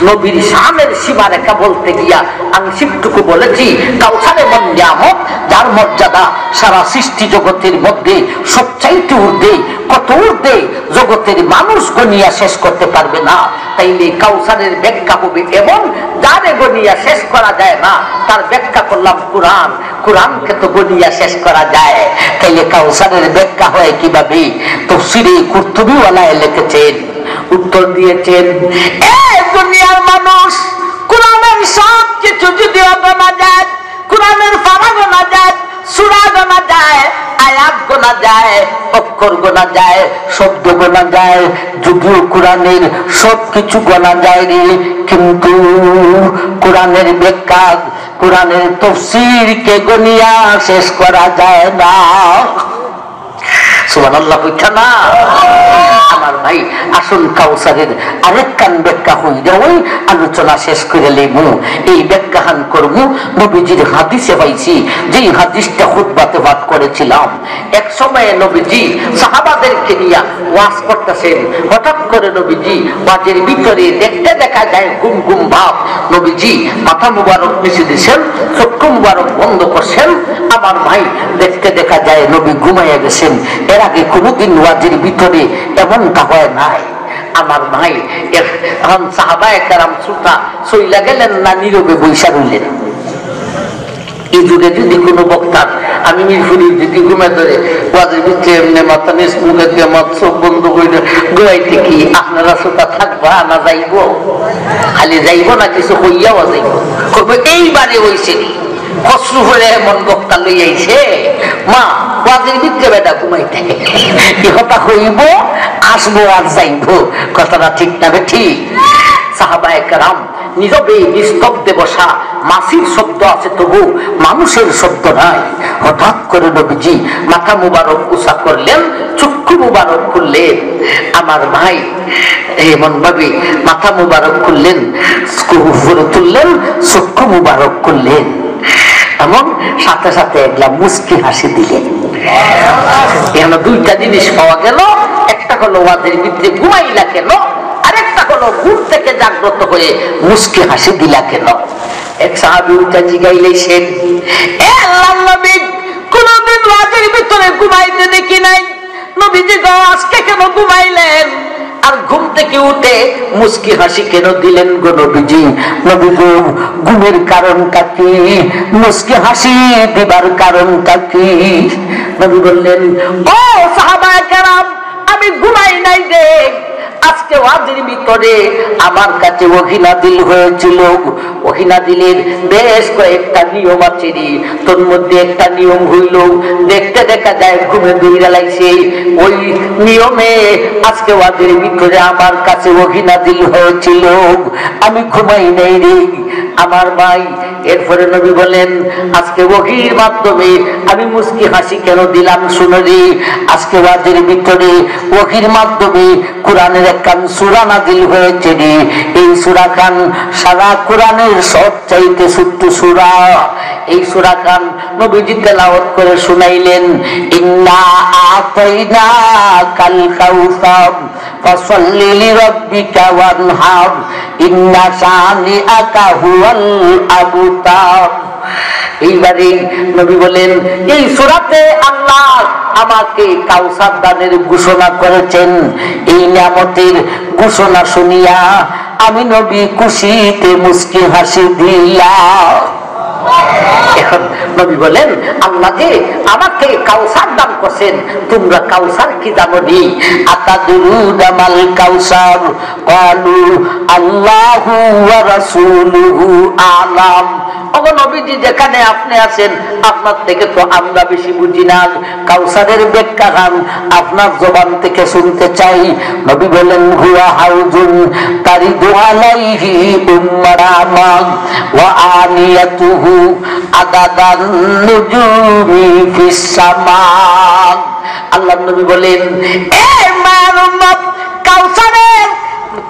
নবীর শানের সীমারেখা বলতে গিয়া আংশিকটুকু বলেছি। কাউসারে মন নিয়ামত, যার মর্যাদা সারা সৃষ্টি জগতের মধ্যে সবচাইতে ঊর্ধ্বে, কত ঊর্ধ্বে জগতের মানুষ গনিয়া শেষ করতে পারবে না। তাইলে কাউসারের ব্যাখ্যা হবে এমন, যারে গনিয়া শেষ করা যায় না, তার ব্যাখ্যা করলাম কোরআন। কোরআনকে তো গনিয়া শেষ করা যায়, তাইলে কাউসারের ব্যাখ্যা হয় কিভাবে? তাফসীরে কুরতুবী ওয়ালায় লিখেছেন, উত্তর দিয়েছেন, এই দুনিয়ার মানুষ কোরআনের সব কিছু যদি গোনা যায়, কোরআনের পারা গোনা যায়, সূরা গোনা যায়, আয়াত গোনা যায়, অক্ষর গোনা যায়, শব্দ গোনা যায়, যদিও কোরআনের সবকিছু গোনা যায় রে, কিন্তু কোরআনের ব্যাখ্যা, কোরআনের তাফসীরকে গনিয়া শেষ করা যায় না। সুবহানাল্লাহ কইতা না? আমার ভাই আসুন কাউসারের আরেক কান ব্যাখ্যা হই ওই আলোচনা শেষ করে লেমু। এই ব্যাখ্যাহান করবো নবীজির হাদিসে পাইছি, যেই হাদিসটা খুতবাতে পাঠ করেছিলাম। এক সময়ে নবীজি সাহাবাদেরকে নিয়ে ওয়াজ করতেছেন। হঠাৎ করে নবীজি ওয়াজের ভিতরে দেখতে দেখা যায় ঘুম ঘুম ভাব। নবীজি মাথা মুবারক নিচে দিয়েছেন, চক্ষু মুবারক বন্ধ করছেন। আমার ভাই দেখতে দেখা যায় নবী ঘুমাইয়া গেছেন। এর আগে কোনোদিন ওয়াজের ভিতরে এমনটা হয় নাই। আমার ভাই এখন সাহাবায়ে কেরাম সুতা সইলা গেলেন না নীরবে বৈশা রইলেন। এই যুগে যদি কোনো বক্তার, আমি মিরপুরি যদি ঘুমে ধরে ওয়াজের ভিতরে এমনি মাথা নিচ মুখে দিয়ে আমার চোখ বন্ধ করে গোয়াইতে কি আপনারা সুতা থাকবা না যাইব? খালি যাইব না কিছু হইয়াও যাইব? এইবারে হয়েছে কষ্ট হলে এমন বক্তা লই আইছে, মা ওয়াজের ভিতরে বেটা ঘুমাইতে কথা হইব, আসবো আর যাইব। কথাটা ঠিক না ঠিক? সাহাবায়ে কেরাম নীরবে নিস্তব্ধে বসা। মাসির শব্দ আছে তবু মানুষের শব্দ নাই। হঠাৎ করে নবীজি মাথা মুবারক উঁচা করলেন, চক্ষু মুবারক করলেন। আমার ভাই এমন ভাবে মাথা মুবারক করলেন, উপরে তুললেন, চক্ষু মুবারক করলেন, এমন সাথে সাথে একলা মুস্কি হাসি দিলেন। এখানে দুইটা জিনিস পাওয়া গেল। একটা হলো ওয়াজের ভিতরে ঘুমাইলা কেন, আরেকটা হলো ঘুম থেকে জাগ্রত হয়ে মুস্কি হাসি দিলা কেন। এক সাহাবী উঠে জিগাইলেন, এ আল্লাহর নবী, কোনদিন ওয়াজের ভিতরে ঘুমাইতে দেখি নাই, নবীজি গো আজকে কেন ঘুমাইলেন? আর ঘুম থেকে উঠে মুস্কি হাসি কেন দিলেন গো নবীজি? নবী গো ঘুমের কারণটা কি? মুস্কি হাসি দিবার কারণটা কি? নবী বললেন, ও সাহাবায়ে কেরাম, আমি ঘুমাই নাই রে। আজকে ওয়াজের ভিতরে আমার কাছে ওহী নাযিল হয়েছিল। ওহী নাযিলের বেশ কয়েকটা নিয়ম আছে রে। তোর মধ্যে একটা নিয়ম হইল, দেখতে দেখা যায় ঘুমে দৌড়া লাগছে। ওই নিয়মে আজকে ওয়াজের ভিতরে আমার কাছে ওহী নাযিল হয়েছিল। আমি ঘুমাই নাই রে। আমার ভাই। এরপরে নবী বলেন, আজকে ওহীর মাধ্যমে আমি মুস্কি হাসি কেন দিলাম শুনে রে। আজকে ওয়াজের ভিতরে ওহীর মাধ্যমে কোরআনের একখান সূরা নাযিল হয়েছে রে। এই সূরা খান সারা কোরআনের সবচাইতে ছোট্ট সূরা। এই সূরা খান নবীজি তেলাওয়াত করে শুনাইলেন, ইন্না আতাইনাকাল কাউসার ফাসাল্লি লিরাব্বিকা ওয়ানহার ইন্না শানিআকা হুয়াল আবতার। এইবারে নবী বলেন, এই সূরাতে আল্লাহ আমাকে কাউসার দানের ঘোষণা করেছেন। এই নিয়ামতের ঘোষণা শুনিয়া আমি নবী খুশিতে মুস্কি হাসি দিলাম। এখন নবী বলেন, আল্লাহ যে আমাকে কাউসার দান করছেন, তোমরা কাউসার কি জানো নি? আতাদুরুনা মাল কাউসার ক্বালু আল্লাহু ওয়া রাসূলুহু আ'লাম। ওগো নবীজি, যেখানে আপনি আছেন আপনার থেকে তো আমরা বেশি বুঝি না। কাউসারের ব্যাখ্যা খান আপনার জবান থেকে শুনতে চাই। নবী বলেন, হুয়া হাউজুন তারিদু আলাইহি উম্মারামা ওয়া আনিয়াতুহু আদাদান নুজুমি ফিস সামা। আল্লাহর নবী বলেন, এ মায়ের উম্মত,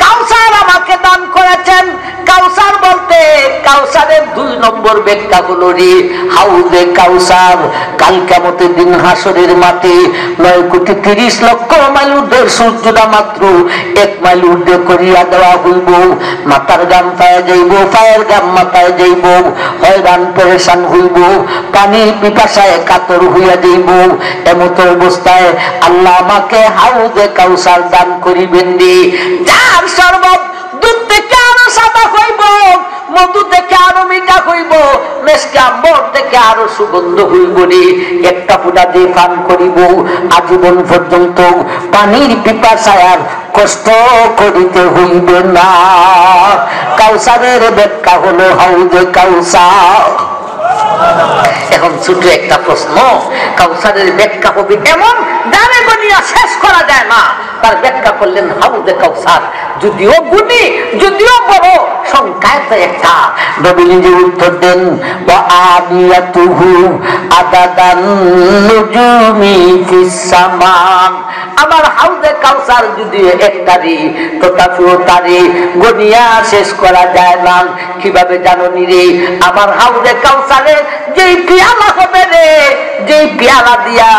কাউসার আমাকে দান করেছেন। কাউসার বলতে কাউসারের 2 নম্বর ব্যাখ্যা হলো রে হাউজে কাউসার। কাল কিয়ামতের দিন হাসরের মাঠে 9,30,00,000 মাইল ঊর্ধ্বের সূর্যটা মাত্র 1 মাইল ঊর্ধ্বে করিয়া দেওয়া হইব। মাথার গাম পায়ে যাইব, পায়ের গাম মাথায় যাইব, হয়রান পেরেশান হইব, পানির পিপাসায় কাতর হইয়া যাইব। এমত অবস্থায় আল্লাহ আমাকে হাউজে কাউসার দান করিবেন রে, যার শরবত দুধ থেকে আরো সাদা হইব, মধু থেকে আরো মিঠা হইব, মেশকে আম্বর থেকে আরো সুগন্ধ হইব রে। একটা ফুটা দিয়ে পান করিব, আজীবন পর্যন্ত পানির পিপাসায় আর কষ্ট করিতে হইবে না। কাউসারের ব্যাখ্যা হলো হাউজে কাউসার। এখন ছোট একটা প্রশ্ন, কাউসারের ব্যাখ্যা হবে এমন দানে গনিয়া শেষ করা যায় না, তার ব্যাখ্যা করলেন হাউজে কাউসার। যদিও গুণী, যদিও বড়, সংখ্যায় তো একটা। নবী নিজে উত্তর দেন, ওয়া আনিয়াতুহু আদাদান নুজুমি ফিস সামা। আমার হাউজে কাউসার যদি একটারি, তথাপিও তারে গনিয়া শেষ করা যায় না। কিভাবে জানো নি রে? আমার হাউজে কাউসারে যেই পিয়ালা হবে রে, যেই পিয়ালা দিয়া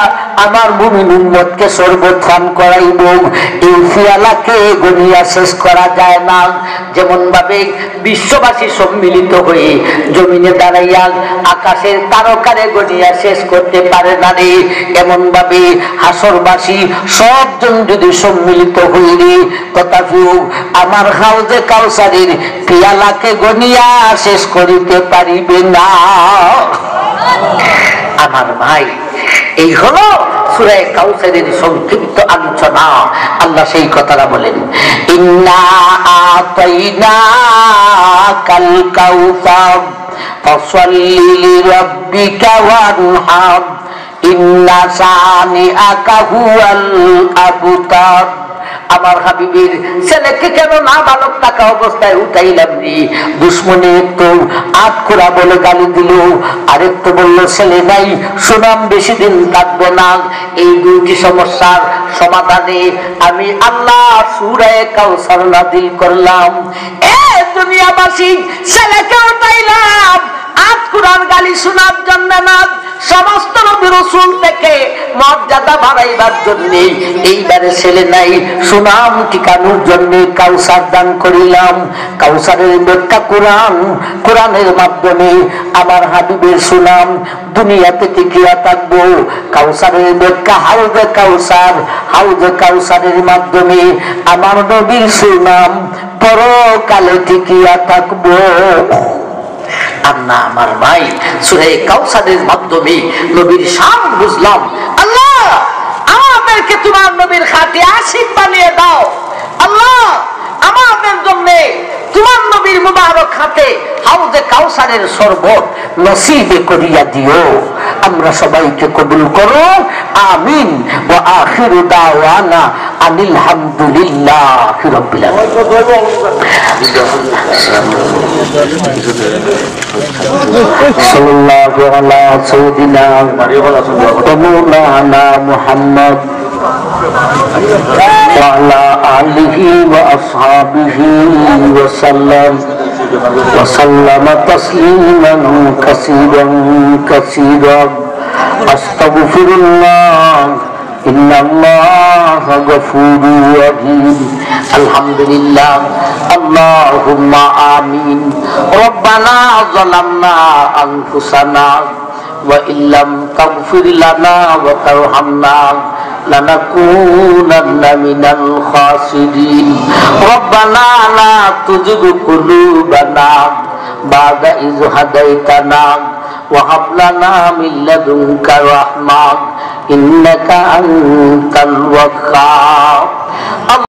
আমার মুমিন উম্মতকে শরবত পান করাইব, এই পিয়ালাকে গনিয়া শেষ করা যায় না। যেমন ভাবে বিশ্ববাসী সম্মিলিত হয়ে জমিনে দাঁড়াইয়া আকাশের তারকারে গনিয়া শেষ করতে পারে না রে, এমন ভাবে হাসরবাসী সবজন যদি সম্মিলিত হইলে তথাপিও আমার হাউজে কাউসারের পিয়ালাকে গনিয়া শেষ করিতে পারিবে না। আমার ভাই, এই হলো সূরা কাউসারের সংক্ষিপ্ত আলোচনা। আল্লাহ সেই কথাটা বলেন, ইন্না আতাইনাকাল কাউসার ফাসাল্লি লিরাব্বিকা ওয়ানহার ইন্না শানিআকা হুয়াল আবতার। আমার হাবিবের ছেলেকে কেন না বালক টাকা অবস্থায় উঠাইলাম রে? দুশ্মনে একটু আটকুরা বলে গালি দিল, আরেকটু বলল ছেলে নাই, সুনাম বেশি দিন থাকবে না। এই 2টি সমস্যার সমাধানে আমি আল্লাহ সূরা কাউসার নাযিল করলাম। এ দুনিয়াবাসী, ছেলেকে উঠাইলাম আটকুরার গালি শোনার জন্য না, সমস্ত নবী রাসূল থেকে মর্যাদা বাড়াইবার জন্য। এইবারে ছেলে নাই, সুনাম টিকানোর জন্য কাউসার দান করিলাম। কাউসারের ব্যাখ্যা কোরআন, কোরআনের মাধ্যমে আমার হাবিবের সুনাম দুনিয়াতে টিকিয়া থাকবো। কাউসারের ব্যাখ্যা হাউজে কাউসার, হাউজে কাউসারের মাধ্যমে আমার নবীর সুনাম পরকালে টিকিয়া থাকবো। আমার ভাই, সূরা কাউসারের মাধ্যমে নবীর শান বুঝলাম। আল্লাহ আমাদেরকে তোমার নবীর খাঁটি আশিক বানিয়ে দাও। আল্লাহ আমাদের জন্য তোমার নবীর মুবারক হাতে হাউজে কাউসারের শরবত নসিবে করিয়া দিও। আমরা সবাইকে কবুল করো, আমিন। ওয়া আখিরু দাওয়ানা আনিল হামদুলিল্লাহি রাব্বিল আলামিন। সাল্লাল্লাহু আলা সাইয়্যিদিনা ওয়া মাওলানা মুহাম্মদ ওয়া আলা আলিহি ওয়া আসহাবিহি ওয়া সাল্লাম ওয়া সাল্লামা তাসলিমান কাসীরান কাসীরান। আস্তাগফিরুল্লাহ ইন্নাল্লাহা গফুরুর রহিম। আলহামদুলিল্লাহ, আল্লাহুম্মা আমিন। রব্বানা যালামনা আনফুসানা ওয়া ইল্লাম তাগফির লানা ওয়া তারহামনা লানাকুনান্না মিনাল খাসিরিন। রব্বানা লা তুযিগ কুলুবানা বা'দা ইয হাদাইতানা ওয়া হাব লানা মিন লাদুনকা রাহমাহ ইন্নাকা আনতাল ওয়াহ্হাব।